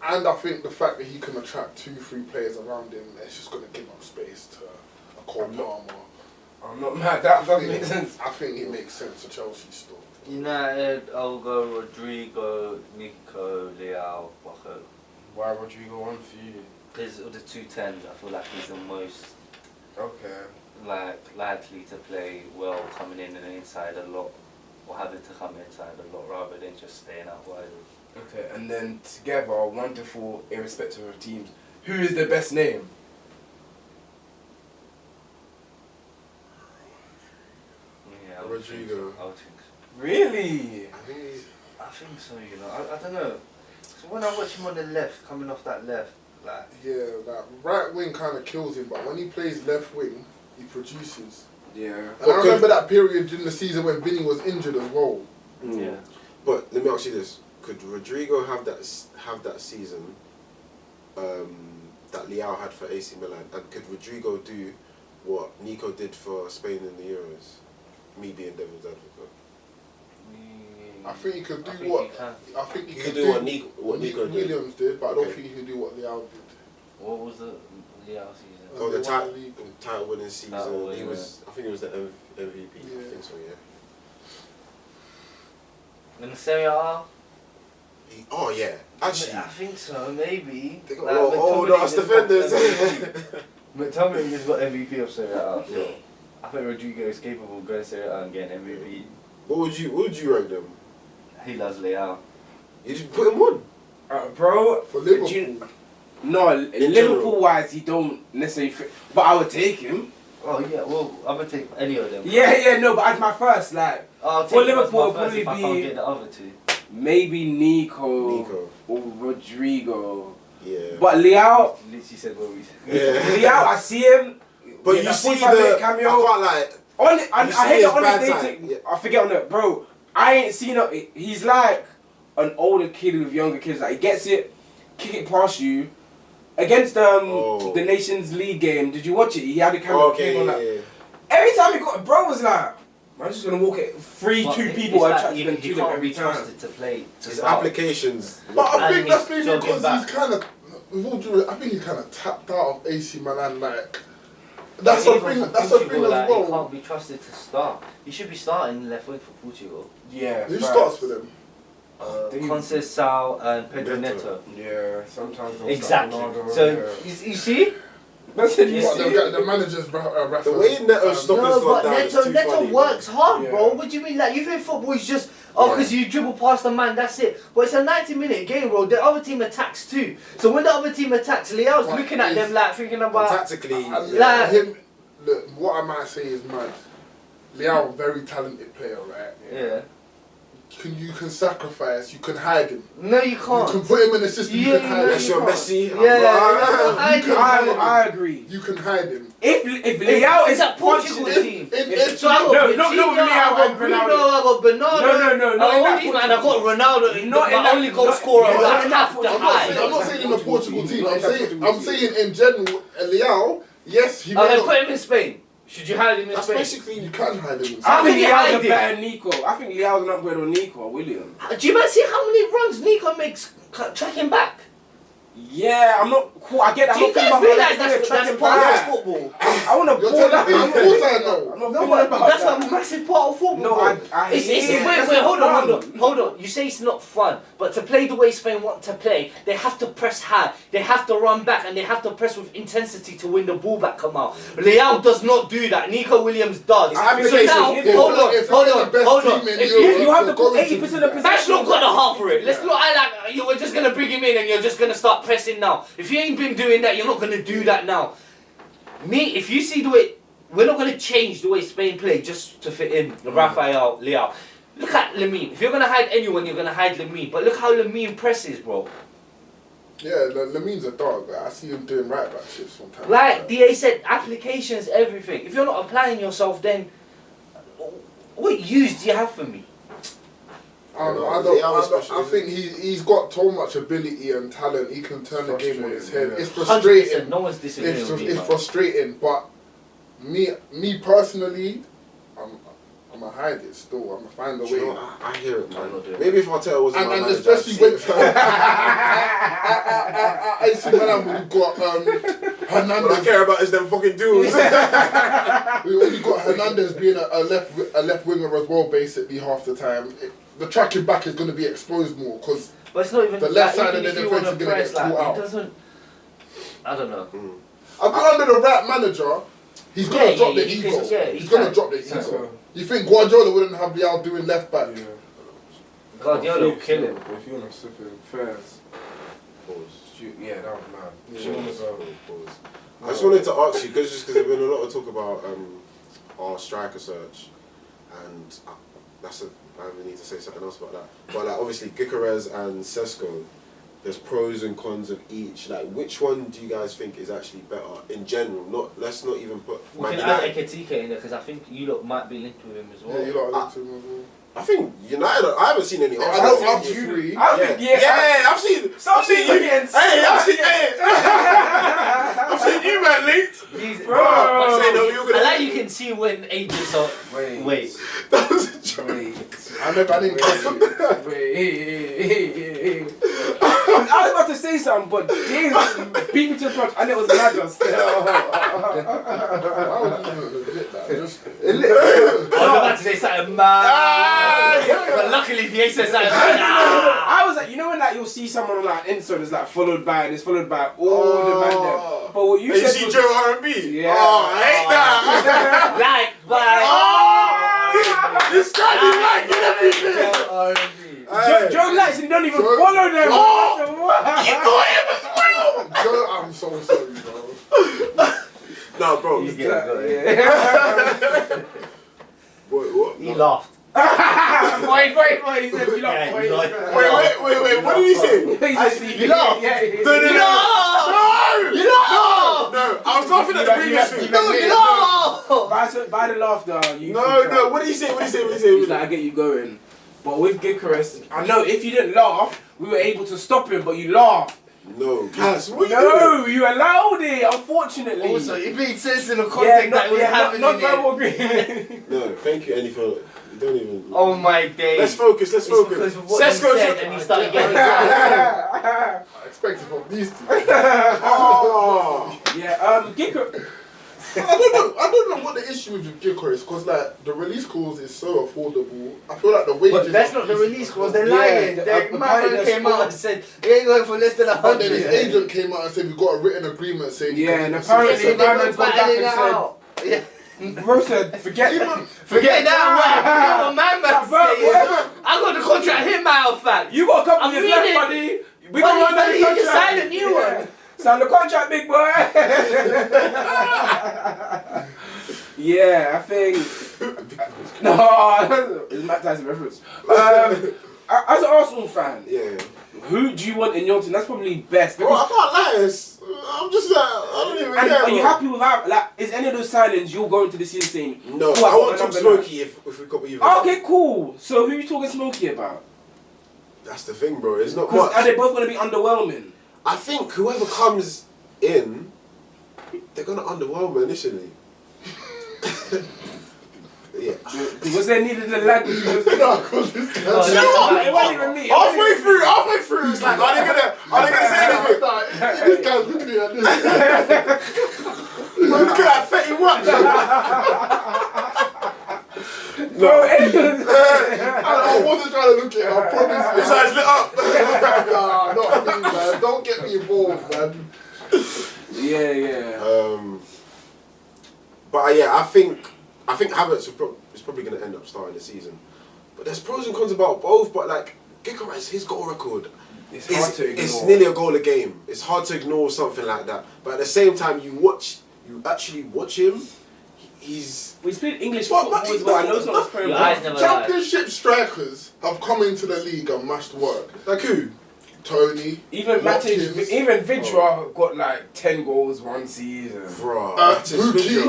And I think the fact that he can attract 2-3 players around him, it's just going to give up space to a Cole Palmer. I'm not mad. That doesn't make sense. I think it makes sense for Chelsea still. United, I'll go Rodrygo, Nico, Leao, Barcola. Why Rodrygo 1 for you? Because of the 210s, I feel like he's the most Okay. likely to play well, coming in and inside a lot, or having to come inside a lot rather than just staying out wide. Okay, and then together 1 to 4, irrespective of teams, who is the best name? Yeah, I would think so. Rodrygo. I would think so. Really? I think so, you know. I don't know. So when I watch him on the left, coming off that left, like, Yeah, that right wing kind of kills him, but when he plays left wing, he produces. Yeah. And I remember that period in the season when Vinny was injured as well. yeah. But let me ask you this: could Rodrygo have that season that Leao had for AC Milan, and could Rodrygo do what Nico did for Spain in the Euros? Me being devil's advocate. I think he could do I think what he can. I think he He could could do what Nico did. Williams did, but I don't Okay. think he could do what Leao did. What was the Leao season? Oh, the They won the league. title winning season. Title He winning. was. I think he was the MVP. I Yeah. think so. Yeah. In the Serie A? Oh yeah, actually. I think so, maybe. They got us defenders. McTominay just got MVP of Serie A, so I think Rodrygo is capable of going to Serie A and getting MVP. What would you rank them? He loves Leao. You just put him on. Bro, For Liverpool. No, In Liverpool wise, he don't necessarily fit. But I would take him. Oh yeah, well, I'm gonna take any of them. Yeah, no, but as my first, like, I'll for take him as Liverpool, my first it'll if I probably can't be get the other two. maybe Nico Nico. or Rodrygo. Yeah. But Leao, Literally said what we said. Yeah. Leao, I see him. But yeah, you that see 45-minute cameo. I can't like. I You hate see the his bad honest side, dating. yeah. I forget on that, bro. I ain't seen it. He's like an older kid with younger kids. Like he gets it, kick it past you. Against the Nations League game, did you watch it? He had a camera on that. Yeah. Every time he got, bro was like, I'm just gonna walk it two people. I try to you them two them can't every be time. trusted to play. To His start. applications. But I And think that's he's maybe jogging because back. he's kind of, with all due, I think he's kind of tapped out of AC Milan. Like that's the thing. That's the thing as Like, he well. can't be trusted to start. He should be starting left wing for Portugal. Yeah. Who facts. starts for them? Conceição and Pedro Neto. Neto. Yeah, sometimes they'll Exactly. start Ronaldo, So yeah. you see? That's it. You What, see? the manager's The way Neto's stock has No, gone but down is Neto, too Neto funny, works man. hard, Yeah. bro. What do you mean? Like, you think football is just, because you dribble past a man, that's it. But it's a 90-minute game, bro. The other team attacks too. So when the other team attacks, Leao's But looking at them like thinking about... Tactically, Like- Him. Look, what I might say is mad. Leao, very talented player, right? Yeah. You can sacrifice. You can hide him. No, you You can't. can put him in a system. You Yeah, can hide you him. unless you're Messi. I agree. You can hide him. If Leao is that Portugal punching- team. if- So I got No, Coutinho, not with Leao I got and Bruno, Ronaldo. I got Bernardo. No, not in all that these man, I got Ronaldo. Not in my that- only goal not- scorer. yeah, I not in that have to I'm hide. not saying in the Portugal team. Not I'm in that saying Portugal team. in general. Leao, yes, he. Okay, may put him in Spain. Should you hide him in That's Spain? basically You can hide him. How I think can you Leao's hide a him? better Nico. I think Leao's an upgrade on Nico Williams. Do you man see how many runs Nico makes tracking back? Yeah, I'm not cool. I get that. Do you I'm not guys thinking realise about that's tracking part back. of football? I want to You're ball telling me, that. of course I know. I'm not No, thinking but about that's that. a massive part of football. No, bro. I It's, hate it. wait, That's hold not on. fun. You say it's not fun, but to play the way Spain want to play, they have to press high, they have to run back, and they have to press with intensity to win the ball back. Come out. Leao does not do that. Nico Williams does. I mean, So it's- now, it's- hold on. If you're the best team in If Europe, You have to you're put going 80% do of that. That's possession. not got the heart for it. Let's not act like you were just gonna bring him in and you're just gonna start pressing now. If you ain't been doing that, you're not gonna do that now. If you see the way, we're not gonna change the way Spain play just to fit in Rafael, Leao. Look at Lamine. If you're gonna hide anyone, you're gonna hide Lamine. But look how Lamine presses, bro. Yeah, Lamine's a dog. I see him doing right back shifts sometimes. Like DA said, applications, everything. If you're not applying yourself, then what use do you have for me? I think he's got so much ability and talent. He can turn the game on his head. Yeah. It's 100%. frustrating. No one's disagreeing with me. It's man. frustrating, but me personally, I'm gonna hide it still. I'm gonna find a Do you way. know what? I hear it, I'm man. not doing Maybe if Arteta wasn't my And manager, especially I'd when see it. AC Milan, when you got What I Hernandez. care about is them fucking duels. When you got Hernandez being a left winger as well, basically half the time, the tracking back is going to be exposed more because But it's not even the left like, side even of the if you defense wanna is gonna press, get caught out. It doesn't. I don't know. I think under the right manager, he's going to drop the he ego. can- yeah, he He's going to can. drop the That's ego. what- You think Guardiola wouldn't have Leao doing left back? Yeah. Guardiola will kill him. If you want to slip in first. Yeah, that was mad. I just wanted to ask you, because there's been a lot of talk about our striker search, and I even need to say something else about that. But like, obviously, Gyokeres and Sesko, there's pros and cons of each. Like, which one do you guys think is actually better in general? Let's not even put. We Man can add United. Ekatike in there because I think you lot might be linked with him as well. Yeah, you lot are linked to him as well. I think United. I haven't seen any. I Arsenal. know up three. I think, I've seen. I've seen you Hey, I've seen you, man, linked. Jesus, Bro. I'm saying, no, you're gonna. I like you can see when agents are. Wait. That was a joke. I didn't catch it. I was about to say say something, but Jesus beat me to the punch, and it was Naja still. Why would you even admit that? Just I was about to say something mad. But luckily, the said something mad. I was like, you know when like you'll see someone on like Insta that's like followed by and it's followed by all the man there. But what you And you said see was, Joe R&B? Yeah. Oh, I hate that. Like, but. This guy is liking everything. Joe likes and you don't even Joe- follow them. Oh, you got him as well. Joe, I'm so sorry, bro. No, bro. He's getting good. What? He laughed. Wait, he said you Yeah, love you like- Wait. What did he say? You laughed. No. No, I was laughing at the previous thing. No, you laughed. By the laughter, you No. What did he say? He's like, I get you going. But with Gyokeres, I know if you didn't laugh, we were able to stop him, but you laughed. No, Cass, what you No, you allowed it, unfortunately. Also, it made sense in the context that it was happening. not verbal agreement. doing? No, thank you, Andy, for you don't even. Oh my days. Let's focus. It's because of what you said and he started getting I expected from these two. Oh. Yeah, Gyokeres. I don't know what the issue is with Gyokeres, because like the release clause is so affordable. I feel like the wages. But that's not the release clause, they're lying. Yeah, The man came out and said, he ain't going for less than But then his 100. agent came out and said we got a written agreement saying. Yeah, and can- apparently So they man were has gone back battling and it said, out. Yeah. bro said, forget Forget that one. Forget what man Bro, said. I got the contract hit my out fact. You got a couple I'm years left, reading. buddy. We Buddy, got buddy, you just signed a new one. Sign the contract, big boy. Yeah, I think. No, it's Matt Tyson reference. As an Arsenal fan, Yeah. who do you want in your team? That's probably best. Bro, I can't lie. I'm just like, I don't even And care. are you bro. happy with how? Like, is any of those signings you'll go into the season saying? No, "Cool, I got want Tom another Smokey if we got either. Oh, okay, cool. So who are you talking Smokey about? That's the thing, bro. It's not Because much. are they both going to be underwhelming? I think whoever comes in, they're gonna underwhelm initially. Yeah. Was there needed a language? No, because this You know what? It wasn't even me. Halfway through, it's like, are they gonna say anything? This guy's looking at this. Bro, look at that fetty watch. Bro, I wasn't trying to look at it, I promise you. His eyes lit up. Nah, not me, man. Don't get me involved, man. Yeah. But yeah, I think Havertz is probably going to end up starting the season. But there's pros and cons about both. But like Gyokeres, his goal record It's hard to ignore. it's nearly a goal a game. It's hard to ignore something like that. But at the same time, you actually watch him. He's We played English But- football as well. I know it's not as Your Premier eyes League. never lie. Championship strikers have come into the league and mashed work. like who? Tony, Even Watkins, Matic, even Vidra got like 10 goals one season. Bro, Pookie.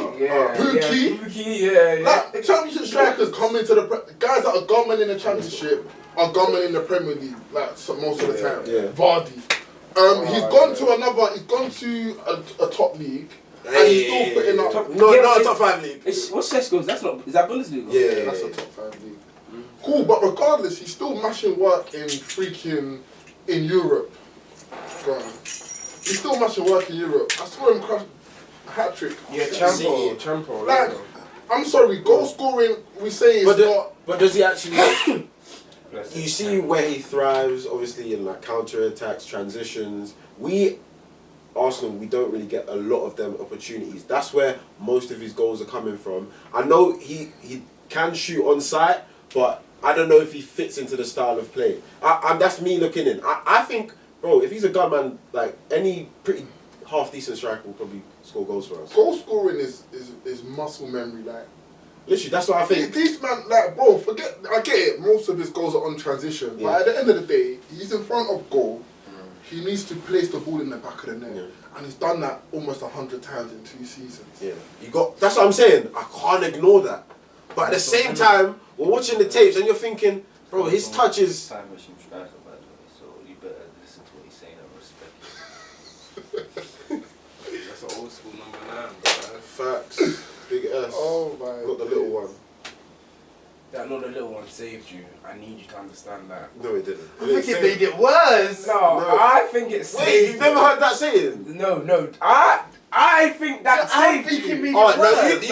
Pookie, yeah. Like, championship strikers come into the guys that are gumming in the championship are gumming in the Premier League, like most of the time. Yeah. Vardy. He's gone to a top league, and he's still putting up. Not a top 5 league. What's Sesko's? That's not. Is that Bundesliga? Yeah. That's a top 5 league. Cool, but regardless, he's still mashing work in Europe. God. He's still mashing work in Europe. I saw him crash a hat trick. Yeah, See. Champo. Like, I'm sorry, goal scoring, we say it's not. But does he actually? You see where he thrives, obviously in like counter attacks, transitions. Arsenal, we don't really get a lot of them opportunities. That's where most of his goals are coming from. I know he can shoot on sight, but I don't know if he fits into the style of play. That's me looking in. I think, bro, if he's a gunman, like any pretty half decent striker will probably score goals for us. Goal scoring is muscle memory, like. Literally, that's what I think. These man, like, bro, I get it, most of his goals are on transition, Yeah. but at the end of the day, he's in front of goal, he needs to place the ball in the back of the net, and he's done that almost 100 times in 2 seasons. Yeah, that's what I'm saying. I can't ignore that. But at the same time, we're watching the tapes and you're thinking, bro, his touch is... Time machine striker, by the way, so you better listen to what he's saying and respect. That's an old school number 9, bro. Facts. Big S. Oh my Got the little one. That that not the little one saved you. I need you to understand that. No, it didn't. I think it made it worse. No, I think it saved Wait, you've never heard that saying? No. I think that saved you. It made it Oh, worse. no, Is it?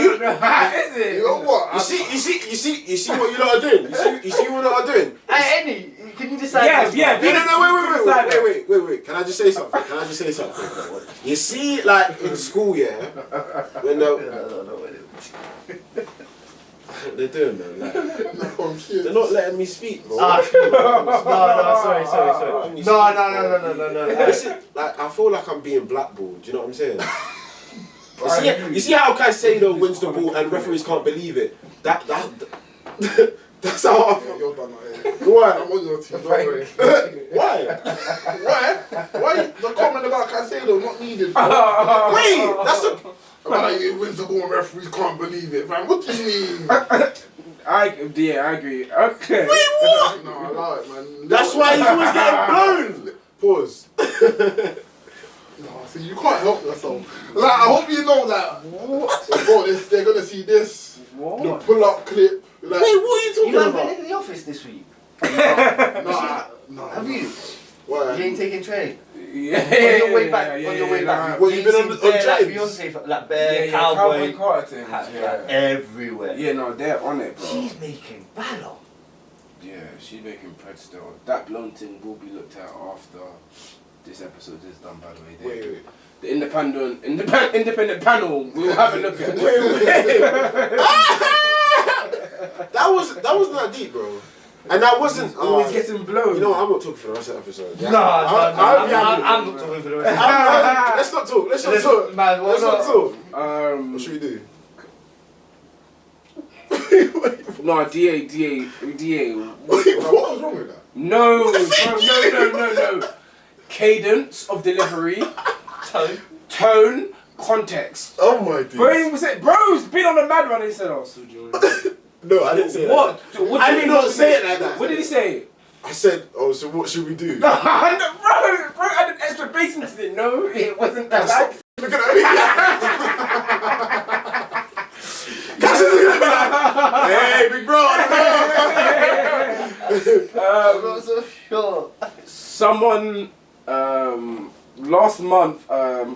You know what? You see what you lot are doing? You see what you lot are doing? Any, can you decide? Yeah. No, wait. Can I just say something? You see, like, in school, yeah, when they're doing, man. Like, they're not letting me speak, bro. Sorry. No. Listen, like, I feel like I'm being blackballed. Do you know what I'm saying? You see how Caicedo wins the ball and referees can't believe it? That's how I feel. You're done, mate. Why? I'm on your team. Don't worry. Why? Why? The comment about Caicedo not needed? Wait, that's a. About you wins the ball and referees can't believe it, man. What do you mean? I agree. Okay. Wait, what? No, I allow it, man. That's why he's always getting blown. Pause. No, see, you can't help yourself. Like, I hope you know that. Bro, they're gonna see this. The pull-up clip. Like, Wait, what are you talking You haven't about? been in the office this week. No. Have you? Why? You ain't taking trade. Yeah. On your way back. What, you been on like trains? Beyonce, like bare cowboy Carter things. hats, like, everywhere. Yeah, no, they're on it, bro. She's making banner. Yeah, she's making bread still. That blown thing will be looked at after this episode is done, by the way. Wait. The independent panel will have a look at. That wasn't that deep, bro. And that wasn't. Always getting blown. You know what? I'm not talking for the rest of the episode. No, I'm not talking for the rest of Let's not talk. Let's not talk. Man, Let's not talk. What What should we do? No, DA. What was wrong with that? No. Cadence of delivery, tone, context. Oh my god. Bro's been on a mad run and he said, "Oh, so do you want to-" No, I didn't say What? that. I did not say it like that. What did he say? I said, oh, so what should we do? Bro, added extra bass into it. No, it wasn't that bad. Look at that. Hey, big bro. I'm not so sure. Someone last month,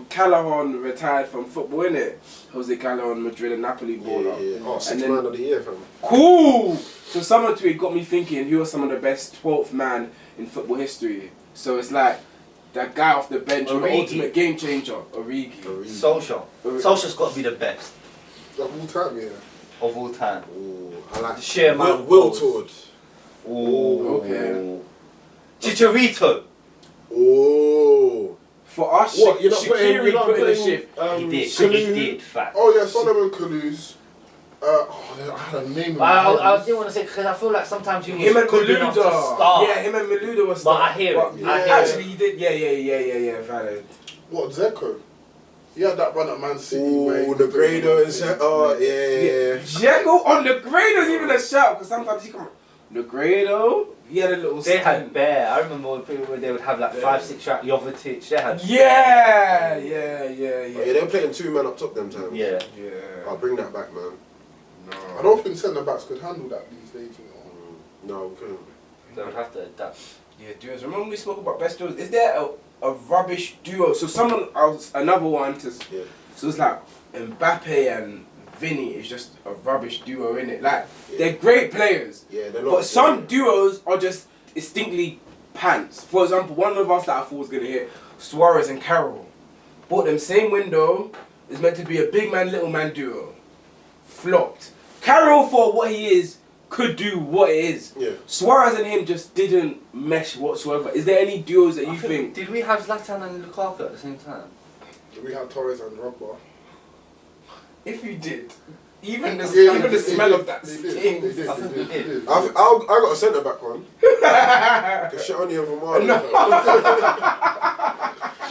Callahan retired from football, innit? Jose Callahan, Madrid and Napoli baller. Yeah. Oh, sixth And then- man of the year, fam. Cool! So someone tweet got me thinking who was some of the best 12th man in football history. So it's like that guy off the bench, the Origi. ultimate game changer, Origi. Solskjaer's got to be the best Of all time, yeah. of all time. Ooh, I like Sheer amount of Will goals. Tord. Ooh. Okay. Chicharito. Oh. For us, What, you're not Shaqiri putting put in the shift. He did, fact. Oh, yeah, Solomon Kalous. I had a name in my I head. didn't want to say because I feel like sometimes he was Him and good enough to Malouda. start. Yeah, him and Malouda was But I starting. hear it. But I hear actually, he did. Yeah, valid. What, Zeko? He had that run at Man City. where he Ooh, was the doing Grado that is. thing. Oh, yeah. Dzeko on the Grado even a shout because sometimes he come. The Grado, he had a little. They stint. had bare. I remember when they would have like 5-6 track Jovetic. They had. Yeah. Oh, yeah, they were playing two men up top them times. Yeah. I'll bring that back, man. I don't think centre backs could handle that these days, you know. No, we couldn't. They would have to adapt. Yeah, duos. Remember when we spoke about best duos? Is there a rubbish duo? So someone else, another one to. Yeah. So it's like Mbappe and Vinny is just a rubbish duo, innit? Like they're great players. Yeah, they're not. But some duos are just distinctly pants. For example, one of us that I thought was gonna hit, Suarez and Carroll. Bought them same window. Is meant to be a big man, little man duo. Flopped. Carroll, for what he is, could do what it is. Yeah. Suarez and him just didn't mesh whatsoever. Is there any duos that you think? Did we have Zlatan and Lukaku at the same time? We had Torres and Drogba. If you did, even the Yeah, even the smell of that They did. stinks. I think we did. I got a centre back one. Kashani and Romano.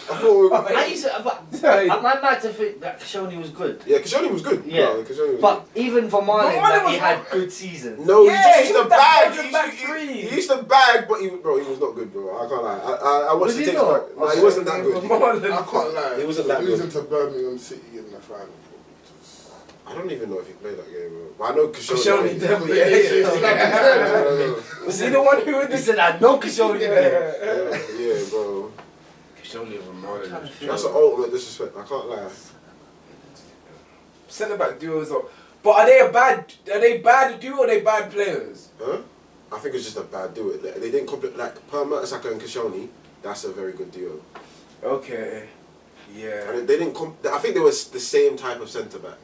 I thought. I used to, I like to think that Kashani was good. Yeah, Kashani was good. Yeah. No, Kashani was But even for Mane, Varane like, he was had not- good seasons. No, Yeah, he just he used to was that bag. Belgian He back used to- three. he used to bag, but he was not good, bro. I can't lie. I watched Was the he tapes not? back. No, he wasn't that good. I can't lie. He wasn't that Losing good. to Birmingham City in the final. I don't even know if he played that game, bro. But I know Koscielny Koscielny. definitely. Was he the one who He said, I know Koscielny. Yeah, bro. Koscielny Ronaldo. That's the ultimate disrespect. I can't lie. Centre back duos are. But are they bad duo or are they bad players? Huh? I think it's just a bad duo. They didn't complete like Per Mertesacker and Koscielny. That's a very good duo. Okay. Yeah. And they didn't. I think they were the same type of centre back.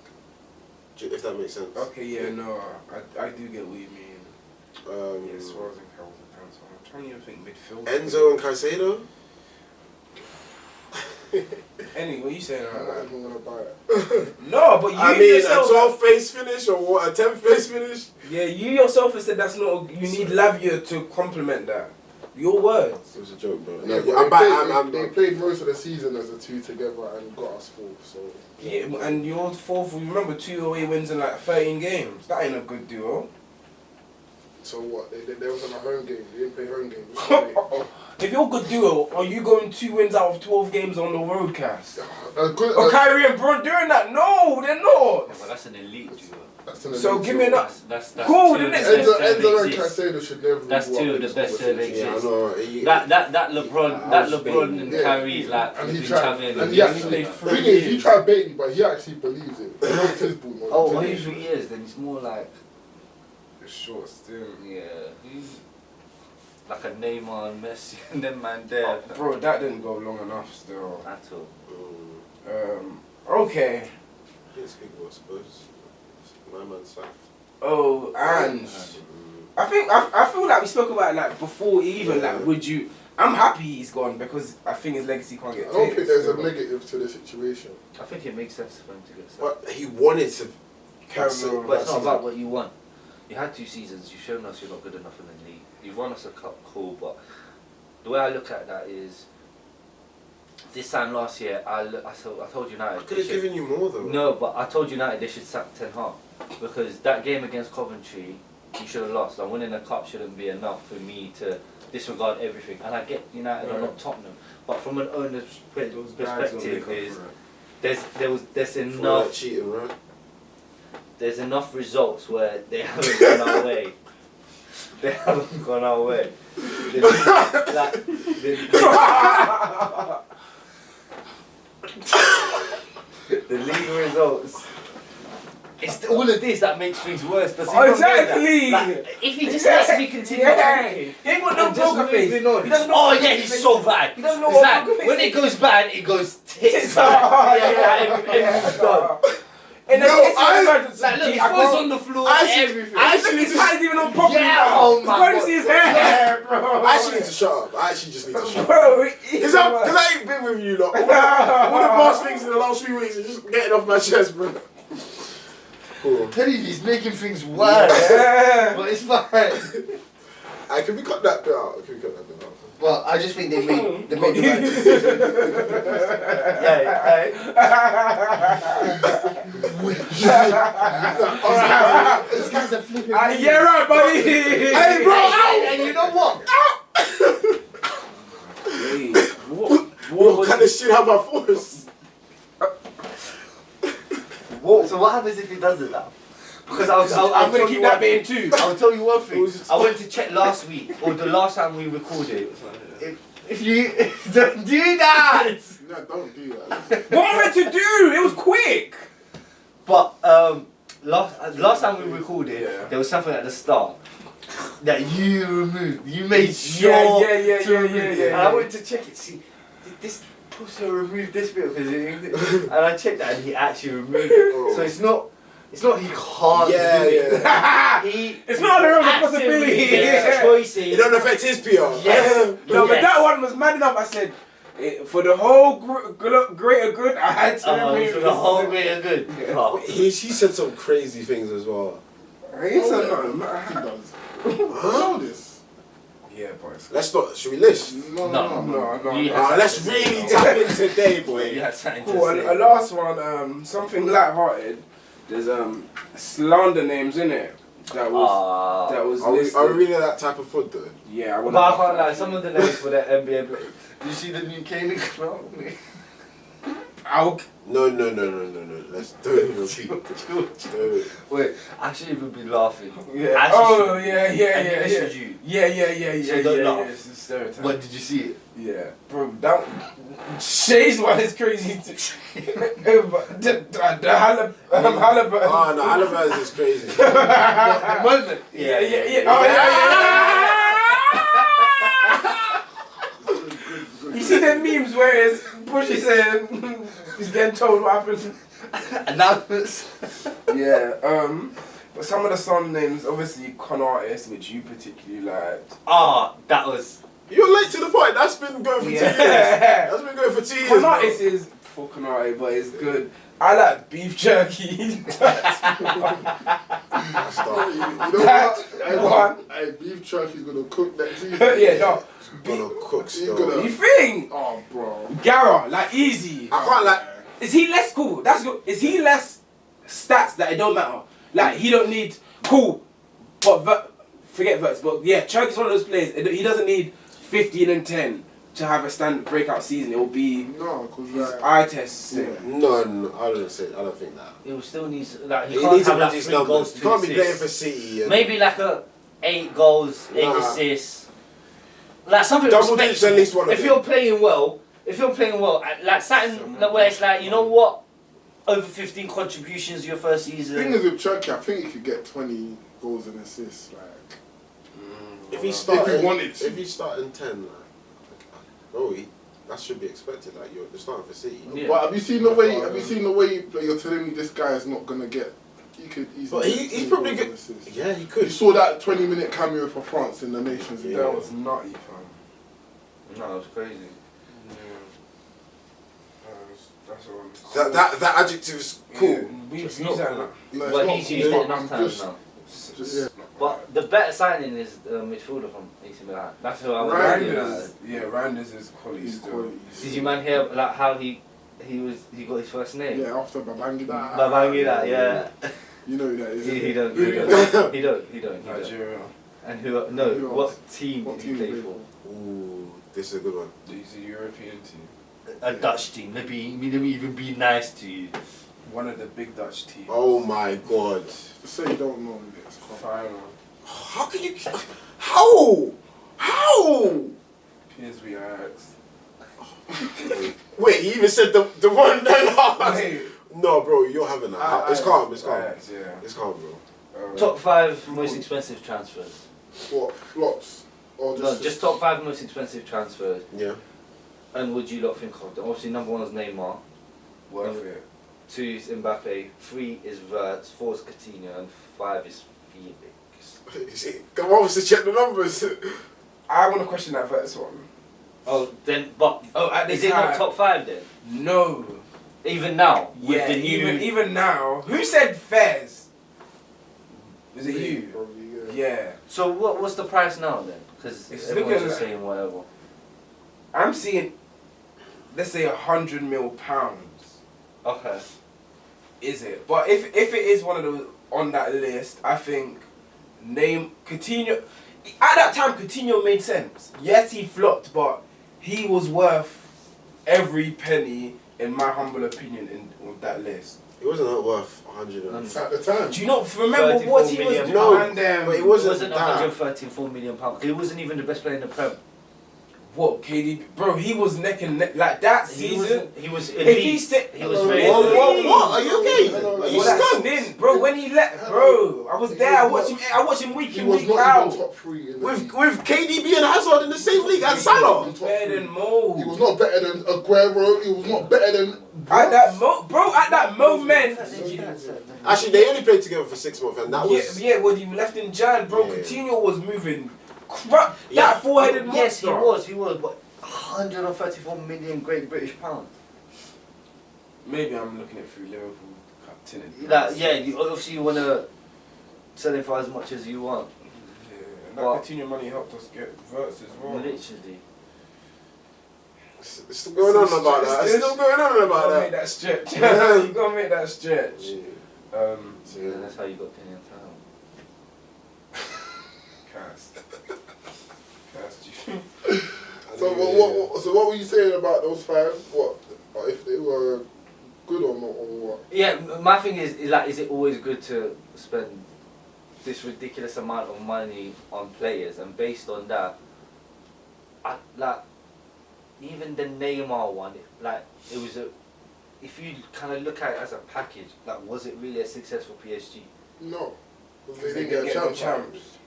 If that makes sense. Okay. Yeah. No. I do get what you mean. Yeah. Suarez and Carroll's a pencil. I'm trying to even think midfield. Enzo and Caicedo. Anyway, what are you saying I'm about not that? even gonna buy it. No, but you I mean, yourself. a 12th face finish or what? A 10th face finish? Yeah, you yourself have said that's not. You need Lavia to complement that. Your words. It was a joke, bro. Yeah, No, but they played most of the season as a two together and got us fourth. So Yeah, and your fourth. Remember 2 away wins in like 13 games. That ain't a good duo. so what? They was on a home game. They didn't play home games. If you're a good duo, are you going 2 wins out of 12 games on the roadcast? Good, Or Kyrie and Bron doing that? No, they're not. Yeah, but that's an elite duo. that's an So elite give me duo. enough. That's Cool, two the of next- the best Enzo that and exist. Caicedo should never. That's walk two in of the this best that conversation. Yeah, I exist. know. That LeBron and Yeah. Kyrie is like And he we've tried. having. And he Yeah, actually. he The played thing is, 3 he tried baiting me, but he actually believes it. He knows his ball. knows Oh, his only ball. 3 years. Then it's more like Short still. yeah, like a Neymar and Messi and then man there. Bro, that didn't go long enough still. At all. Okay. Didn't speak about Spurs. My man Saf. Oh, and I feel like we spoke about it like before even like would you I'm happy he's gone because I think his legacy can't get I don't tainted think there's a still. negative to the situation. I think it makes sense for him to get sacked. But he wanted to Carry on. But it's not about what you want. You had 2 seasons. You've shown us you're not good enough in the league. You've won us a cup, cool. But the way I look at that is, this time last year, I told United. I could have given you more though. No, but I told United they should sack Ten Hag because that game against Coventry, you should have lost. And winning a cup shouldn't be enough for me to disregard everything. And I get United are not Tottenham, but from an owner's perspective, is there's enough. Cheating, right? There's enough results where they haven't gone our way. They haven't gone our way. The league results. It's all of this that makes things worse. Does he not know that? Exactly. Like, if he just lets me continue talking, He ain't got no and just poker face. moving on. He doesn't know Oh what yeah, poker he's face so is. bad. He doesn't know It's what like, poker face when is. it goes bad, it goes tits Tits bad. bad. Everything's gone. And then No, it's I- like, Like, look, his I phone's can't- on the floor, everything. I His hand's even on properly. Yeah, now. oh You my can't even God. see his hair, bro. I actually need to shut up. I actually just need to shut up. Bro, Because I ain't been with you lot. All the past things in the last few weeks are just getting off my chest, bro. Cool. Teddy, he's making things worse. Yeah. But it's fine. Can we cut that bit out? Can we cut that bit out? Well, I just think they made the right decision. These guys are flipping. Yeah, right, buddy. Hey, bro! And you know what? Hey, What kind of shit have I forced? So what happens if he does it now? Because I'll I'm gonna tell keep you that one being thing. too. I'll tell you one thing. I went to check last week, or the last time we recorded. If you don't do that. No, don't do that. What am I meant to do? It was quick. But last time we recorded, there was something at the start that you removed. You made sure to remove it. And I went to check it. See, did this person remove this bit of his? And I checked that, and he actually removed it. Oh. So it's not he can't. Yeah, do it. yeah. It's not a real actively possibility. makes choices. It don't affect his PR. Yes. No, but Yes. that one was mad enough. I said, for the whole greater good, I had to remove For it. the whole greater good. Oh. He said some crazy things as well. He said He nothing. does. I know this. Yeah, boys. Let's not. Should we list? No. No. Let's really tap in today, boy. You had something Cool. to say. And last one, something light-hearted. There's slander names in it. That was Are we listed. really that type of food though? Yeah, I But want I can't lie, some of the names for the NBA players. You see the new Kane No. Let's don't even repeat. Don't. Wait, I shouldn't even be laughing. Yeah. I Oh, should- yeah. this is you. Yeah. So don't laugh. It's a stereotype. But did you see it? Yeah, bro, that Shay's one is crazy. The Halliburton. Oh no, Halliburton is crazy. Yeah. Oh yeah. You see them memes where it's Bushy saying he's getting told what happened. Announcements. Yeah. But some of the song names, obviously, con artists, which you particularly liked. Ah, that was. You're late to the point. That's been going for 2 years. That's been going for 2 years. Con bro. artists is for Canary, but it's good. I like beef jerky. You know what? Hey, beef jerky's gonna cook that too. Yeah, no. Gonna cook He's still. gonna- You think? Oh, bro. Gara, like easy. I can't like. Is he less cool? That's good. Is he less stats that it don't matter? Like he don't need cool, but forget verts. But yeah, Church is one of those players. He doesn't need 15 and 10 to have a standard breakout season. It will be No, because his like, eye test. yeah. No, I don't think that. It will still needs like He he can't needs to have win like these 3 goals, numbers. 2 He can't be playing assists. for City. And Maybe like a 8 goals, 8 Nah. assists. Like something Double digits at respectable. least one of If them. you're playing well, like something where it's like, you know what, over 15 contributions your first the thing season. is with Turkey, I think he could get 20 goals and assists. Like, if he started, wanted to. if he started 10, bro, that should be expected. Like you're starting for City. Yeah. But have you seen the way? Have you seen the way like, you're telling me this guy is not gonna get? He could easily. But get he's 20 probably goals good. and assists. Yeah, he You could. saw that 20-minute cameo for France in the Nations League. Yeah. That was nutty, fam. No, it was crazy. That's all. That adjective is cool. Yeah, we've It's used not that. cool. Like, Like, But it's he's not- used it it's enough not- times just- now. just- yeah. But the better signing is the midfielder from AC Milan. That's who I want to Reinders is quality He's still. quality. Did you man hear like how he got his first name? Yeah, after Babangida. Babangida, yeah. You know who that is. He don't. Nigeria. And who Who else? what team What did he team play did he for? Ooh, this is a good one. He's a European team. A Dutch team. Let me even be nice to you. One of the big Dutch teams. Oh my god. Just say you don't know who it is. Come on. Final. How can you? How? PSV Ajax. Wait, he even said the one that last. Wait. No, bro, you're having that. It's calm. It's calm. Ajax, yeah. It's calm, bro. Top 5 most expensive transfers. What flops? Or No, just top 5 most expensive transfers. Yeah. And would you lot think of them? Obviously, number 1 is Neymar. Worth it. 2 is Mbappe. 3 is Verts. 4 is Coutinho. And 5 is Felix. Come on, to check the numbers. I want to question that first one. Oh, then, but At is this it not time. top 5 then? No. Even now, with Yeah, the new. even now. Who said Fez? Was it you? Probably, Yeah. So what's the price now then? Because It's everyone's looking just like- saying whatever. I'm seeing, let's say £100 million. Okay. Is it? But if it is one of those on that list, I think Coutinho. At that time, Coutinho made sense. Yes, he flopped, but he was worth every penny, in my humble opinion, with that list. It wasn't worth 100. At the time. Do you not remember 34 what he was million doing? No, And, but it It wasn't wasn't that. 134 million pounds. He wasn't even the best player in the Prem. What, KDB? Bro, he was neck and neck. Like that season. He was If he elite. stayed. He was Whoa, very whoa, elite. What? Are you okay? Hello, Are you Well, that stunned? stint, bro, when he left, bro, I was there. I watched him week He in, was week not out. even top 3 in the With league. KDB and Hazard in the same league and Salah. Better than Mo. He was not better than Aguero. He was not better than. At that moment. Actually, they only played together for 6 months, and that was. Yeah, when he left in Jan, bro, Yeah. Coutinho was moving. That Yeah. four-headed monster. Yes, he was. But 134 million Great British pounds. Maybe I'm looking at through Liverpool captain. Like, yeah, obviously you want to sell him for as much as you want. Yeah, and that What? Coutinho money helped us get Verts as well. Literally. It's still going on about that. It's still going on You about gotta make that. that stretch. You gotta make that stretch. Yeah. So yeah, that's how you got Kenny Town. Cast. Cast, you. So what were you saying about those 5? What? But if they were good or not or what? Yeah, my thing is like, is it always good to spend this ridiculous amount of money on players? And based on that, even the Neymar one, like it was a. If you kind of look at it as a package, like was it really a success for PSG? No, because They they didn't get a chance.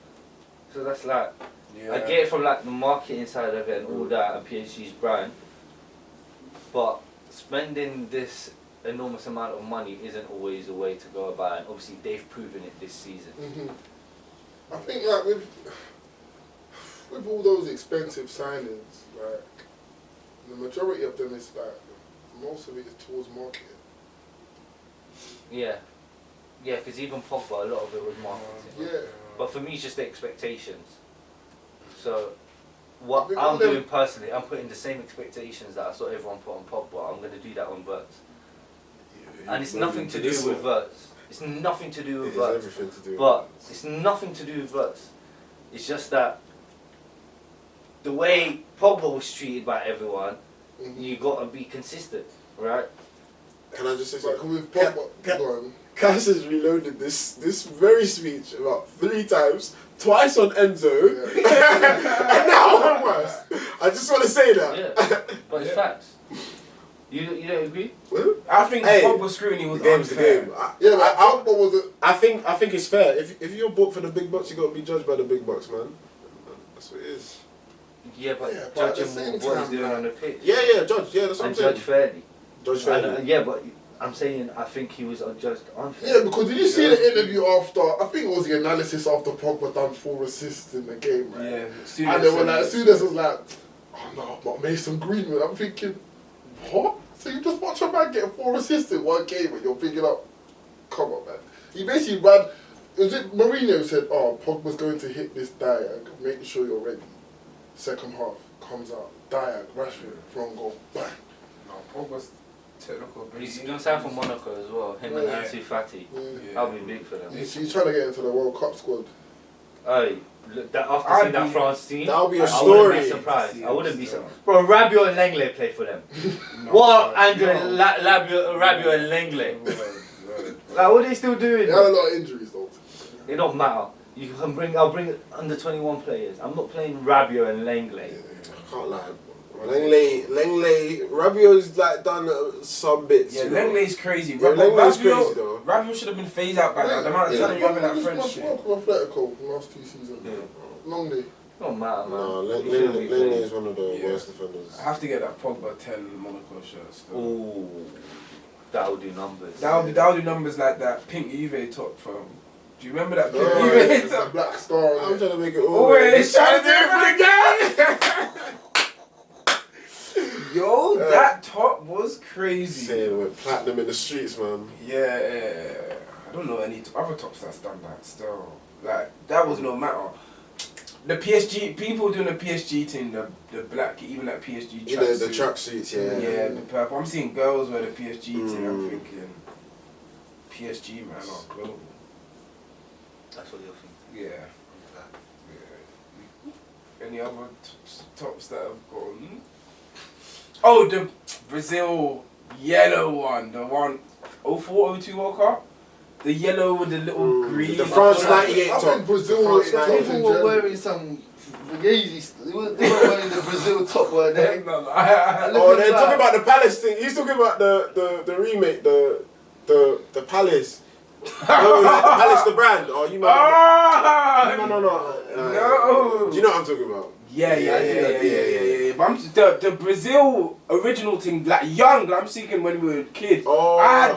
So that's like, Yeah. I get it from like the marketing side of it and all that, and PSG's brand. But spending this enormous amount of money isn't always the way to go about it. And obviously, they've proven it this season. I think like with all those expensive signings, like the majority of them is like most of it is towards marketing. Yeah, yeah, because even Pogba, a lot of it was marketing. Yeah. But for me, it's just the expectations. So, what think I'm all them- doing personally, I'm putting the same expectations that I saw everyone put on Pogba. I'm going to do that on Verts. And it's nothing to do with Verts. It's nothing to do with It is Verts. everything to do But with it's nothing to do with Verts. It's just that the way Pogba was treated by everyone, you got to be consistent, right? Can I just say Like something? with Pogba, go on. Cass has reloaded this very speech about 3 times, twice on Enzo, and now on West. I just want to say that. Yeah, but it's facts. You don't agree? I think Hey, Pogba scrutiny was The game's the unfair. game. Yeah, but Pogba was a. I think it's fair. If you're bought for the big bucks, you got to be judged by the big bucks, man. That's what it is. Yeah, but Yeah, but at the judging same what he's time, doing like- on the pitch. Yeah, judge. Yeah, that's what I'm And saying. judge fairly. Judge fairly. Yeah, but I'm saying I think he was judged unfair. Yeah, because did you see the interview after? I think it was the analysis after Pogba done 4 assists in the game, right? Yeah, And they were like, Suarez was like, "Oh no, but Mason Greenwood." I'm thinking, what? So you just watch a man get 4 assists in one game and you're thinking, "Up, come on, man." He basically ran. Was it Mourinho said, "Oh, Pogba's going to hit this diag, making sure you're ready." Second half comes out, diag, Rashford, wrong goal, bang. No, Pogba's technical. He's going to sign for Monaco as well. Him and Yeah. Ansu Fati. Yeah. That'll be big for them. He's trying to get into the World Cup squad. Hey, look, that after I'd seeing that be- France team, That'll be a I wouldn't story. be surprised. I wouldn't be So- surprised. Bro, Rabiot and Lenglet play for them. What, Andrew, Rabiot and Lenglet? Like, what are they still doing? They had a lot of injuries though. It don't matter. You can bring. I'll bring under 21 players. I'm not playing Rabiot and Lenglet. I can't lie. Langley, Rabiot's like done some bits. Yeah, you know. Lenglet's crazy. Yeah, Lenglet's crazy Rabiot- though. Rabiot should have been phased out by now. The amount of Yeah. time you have in that He was friendship. much more athletic the last 2 seasons. Yeah. Lonely. Don't matter, man. No, He shouldn't be Langley playing. is one of the Yeah. worst defenders. I have to get that Pogba 10 Monaco shirt. Still. Ooh, that'll do numbers. That'll do numbers like that pink Juve top from. Do you remember that pink Oh, Juve yeah, the top? black star on I'm it. trying to make it Always trying to do it for the gang. Yo, that top was crazy. Saying with platinum in the streets, man. Yeah, I don't know any other tops that's done that still. Like, that was no matter. The PSG, people doing the PSG thing, the black, even that PSG You know, the tracksuit. track suits, yeah. Yeah, the purple. I'm seeing girls wear the PSG thing, I'm Mm. thinking, PSG, man, are global. That's what you're thinking. Yeah. Any other tops that have gone? Oh, the Brazil yellow one, the one 04, 02 World Cup. The yellow with the little green. The France I 98 I top. think Brazil The France top 98. in general. some fugazi. They weren't wearing the Brazil top, were they? No, Oh, they're talking about the Palace thing. He's talking about the remake, the Palace. No, like the Palace, the brand. Oh, you might. Ah! No. No. Do you know what I'm talking about? Yeah. But I'm the Brazil original thing, like young. I'm thinking when we were kids. Oh. I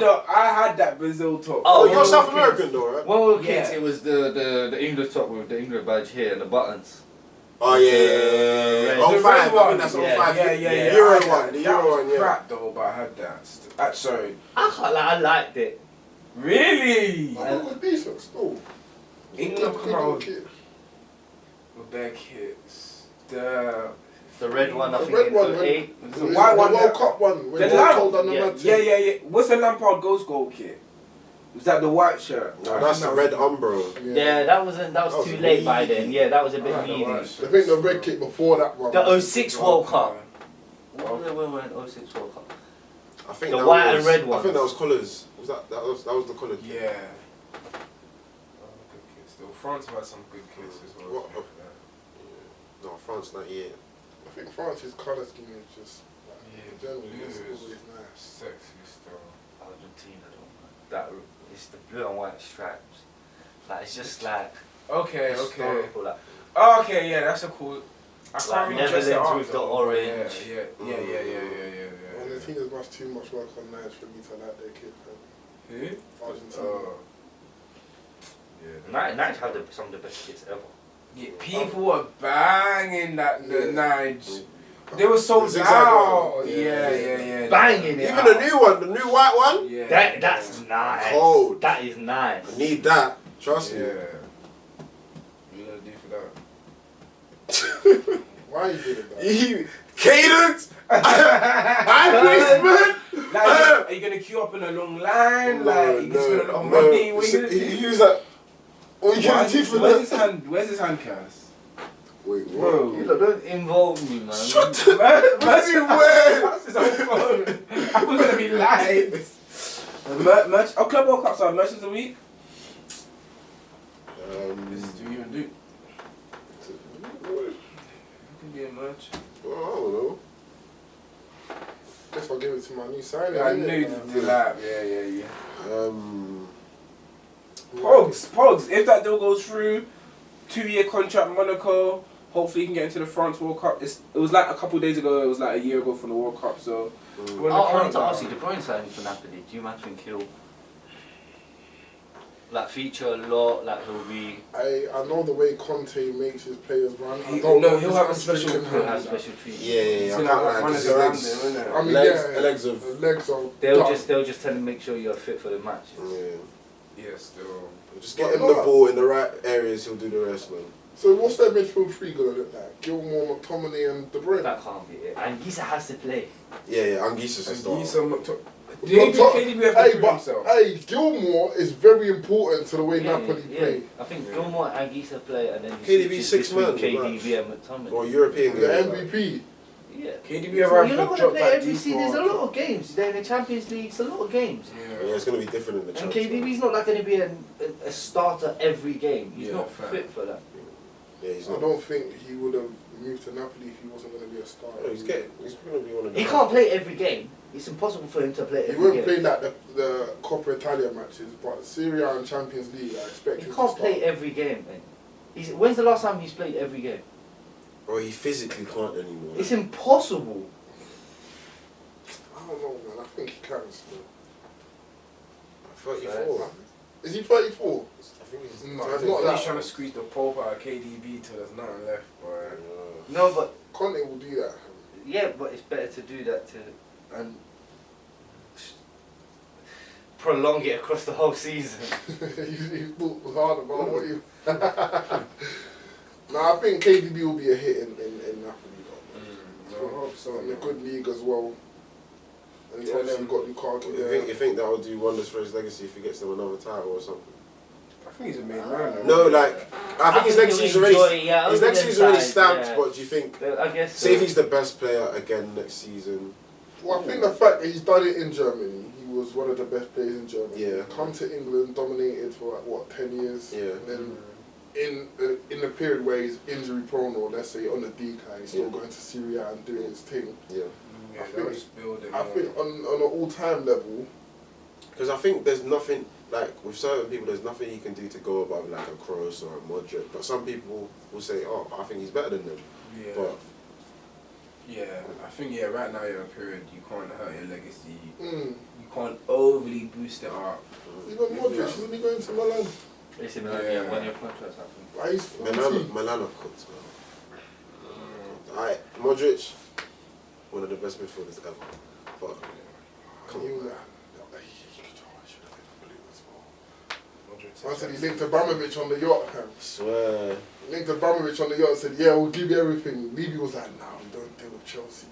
had that Brazil top. Oh, Oh, you're South okay. American though, right? When we were kids, Yeah. it was the England top with the England badge here and the buttons. Oh yeah. The Oh red 05. I one. think that's Yeah. 05. Yeah. Euro I had one. that. The That Euro was one. Yeah. crap though, but I had that. Sorry. I liked it. Really? I think it was decent still. England come out Kid. with their kits. The The red one, I The think red in one, 08. the white one. The World Cup one. When The Barcola done lamp. the mad Yeah. thing. What's the Lampard Ghost goal kit? Was that the white shirt? No, I that's think the that red was- Umbro. Yeah, that was was too late by weedy. then. Yeah, that was a bit I had the white needy. shirt. I think the red kit before that one. The 06 World Cup. Okay. What were we in 06 World Cup? I think The that white was, and red I ones. think that was colours. Was that was the colours? Yeah. Good kits. Still, France have had some good kits as well. What? No, France 98. I think France's colour scheme is just, in general, blue it's is always nice. sexy still. Argentina don't mind. That it's the blue and white stripes. Like it's just like Okay. historical. Like Oh, okay, yeah, that's a cool. I can't Like really dress it Netherlands up, with the though, orange. Yeah. Argentina's much too much work on nights for me to like their kid. Who? Argentina. Oh. Yeah. Nige have some of the best kits ever. Yeah, people were banging that the Yeah. Nige. They were so The zigzag loud. one. Yeah. Banging it. Even the new one, the new white one. Yeah. That's nice. Cold. That is nice. I need that. Trust Yeah. me. What you gonna do for that? Why are you doing that? Cadence. High placement. Like, are you gonna queue up in a long line? Like, you can spend a lot of money. What are you gonna do? He use that. What you gonna do for Where's that? Where's his hand cast? Wait, what? Bro. You lot don't involve me, man. Shut the. What do you mean, where? That's his own phone. I'm gonna be live. Merch. Oh, Club World Cups are merch of the week. This is do you even do? You can be a merch. Well, I don't know. Guess I'll give it to my new signing. I innit? knew the lap. Yeah. Pogs. If that deal goes through, 2-year contract Monaco. Hopefully, he can get into the France World Cup. It was like a couple days ago. It was like a year ago from the World Cup. So, I wanted to ask you, De Bruyne signing for Napoli. Do you man think he'll like feature a lot? Like he'll be. I know the way Conte makes his players run. I He- don't no, know if he'll it's have a hamstring special him. He'll have special treatment. Yeah. He's I gonna can't have lie, runners 'cause his around legs. there, isn't it? I mean, Legs of. the legs are. They'll done. just tell him make sure you're fit for the match. Yeah. Yeah, still. Just get him the ball in the right areas. He'll do the rest, man. So what's their midfield three gonna look like? Gilmore, McTominay, and De Bruyne. That can't be it. And Gisa has to play. Yeah. Anguissa's a star. KDB have to prove himself. Hey, Gilmore is very important to the way Napoli play. I think Gilmore and Gisa play, and then you KDB switch six between man, KDB and McTominay. Or European The guys. MVP. Yeah. KDB So arrived you're for not going to drop play back every season. There's a default. lot of games. They're in the Champions League. It's a lot of games. Yeah, it's gonna be different in the And Champions. KDB's not like going to be a starter every game. He's Yeah, not fair. fit for that. Yeah, he's I not. don't think he would have moved to Napoli if he wasn't going to be a star. He's gonna be one of the. He can't play every game. It's impossible for him to play He every won't game. play like the Coppa Italia matches, but Serie A and Champions League, I expect He him to can't start. play every game, man. When's the last time he's played every game? Or he physically can't anymore. It's impossible. I don't know, man. I think he can still. 34. Is he 34? I think he's. No, turning it's not 40. that. He's trying to squeeze the Pope out of KDB till there's nothing left, boy. No, but Conte will do that. yeah, but it's better to do that and prolong it across the whole season. He's thought hard about what you. No, I think KDB will be a hit in Napoli, though. I hope so. In a good league as well. And he's Yeah, obviously them- got Lukaku You there. think that will do wonders for his legacy if he gets them another title or something? I think he's a main man. No, like I think his legacy's already his over legacy's them already sides, stamped. yeah. But do you think, I guess say if he's the best player again next season? Well, I think the fact that he's done it in Germany, he was one of the best players in Germany. Yeah. Come to England, dominated for like, what, 10 years? Yeah. And then in the period where he's injury prone or let's say on the decline, he's still Yeah. going to Serie A and doing his thing. Yeah. Yeah, I they'll think- just build it. I think on an all-time level, Because I think there's nothing like with certain people. There's nothing you can do to go above like a Kroos or a Modric. But some people will say, "Oh, I think he's better than them." Yeah. But Yeah, I think right now you're in a period you can't hurt your legacy. mm, You can't overly boost it up. you got Modric, he's only going to Milan. It's in Milan, Yeah. 1 year contract, I think. Why he's 40. Milan are cooked, man. Modric, one of the best midfielders ever. But come You on, man. I said he linked Abramovich on the yacht, man. Swear. Linked Abramovich on the yacht and said, yeah, we'll give you everything. Levy was like, no, we don't deal with Chelsea.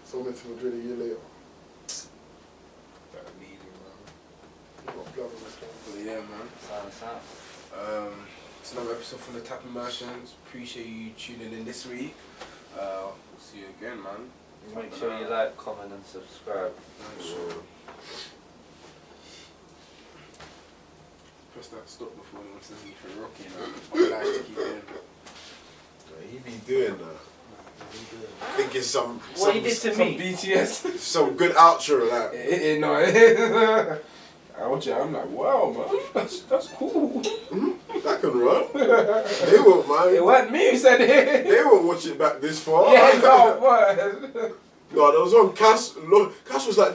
So went to Madrid a year later. That leading, man. He got blood on his hands. But yeah, man. Sound. It's another episode from the Tapping Merchants. Appreciate you tuning in this week. We'll see you again, man. Make sure you like, comment, and subscribe. Press that stop before anyone says anything rocky. I'm like to keep doing. He be doing that. I think it's some What he did to me? BTS. some good outro like. No. I'm like, wow, man, that's cool. That can run. They won't mind. It wasn't me who said it. They won't watch it back this far. Yeah, no, but. No, there was one Cash was like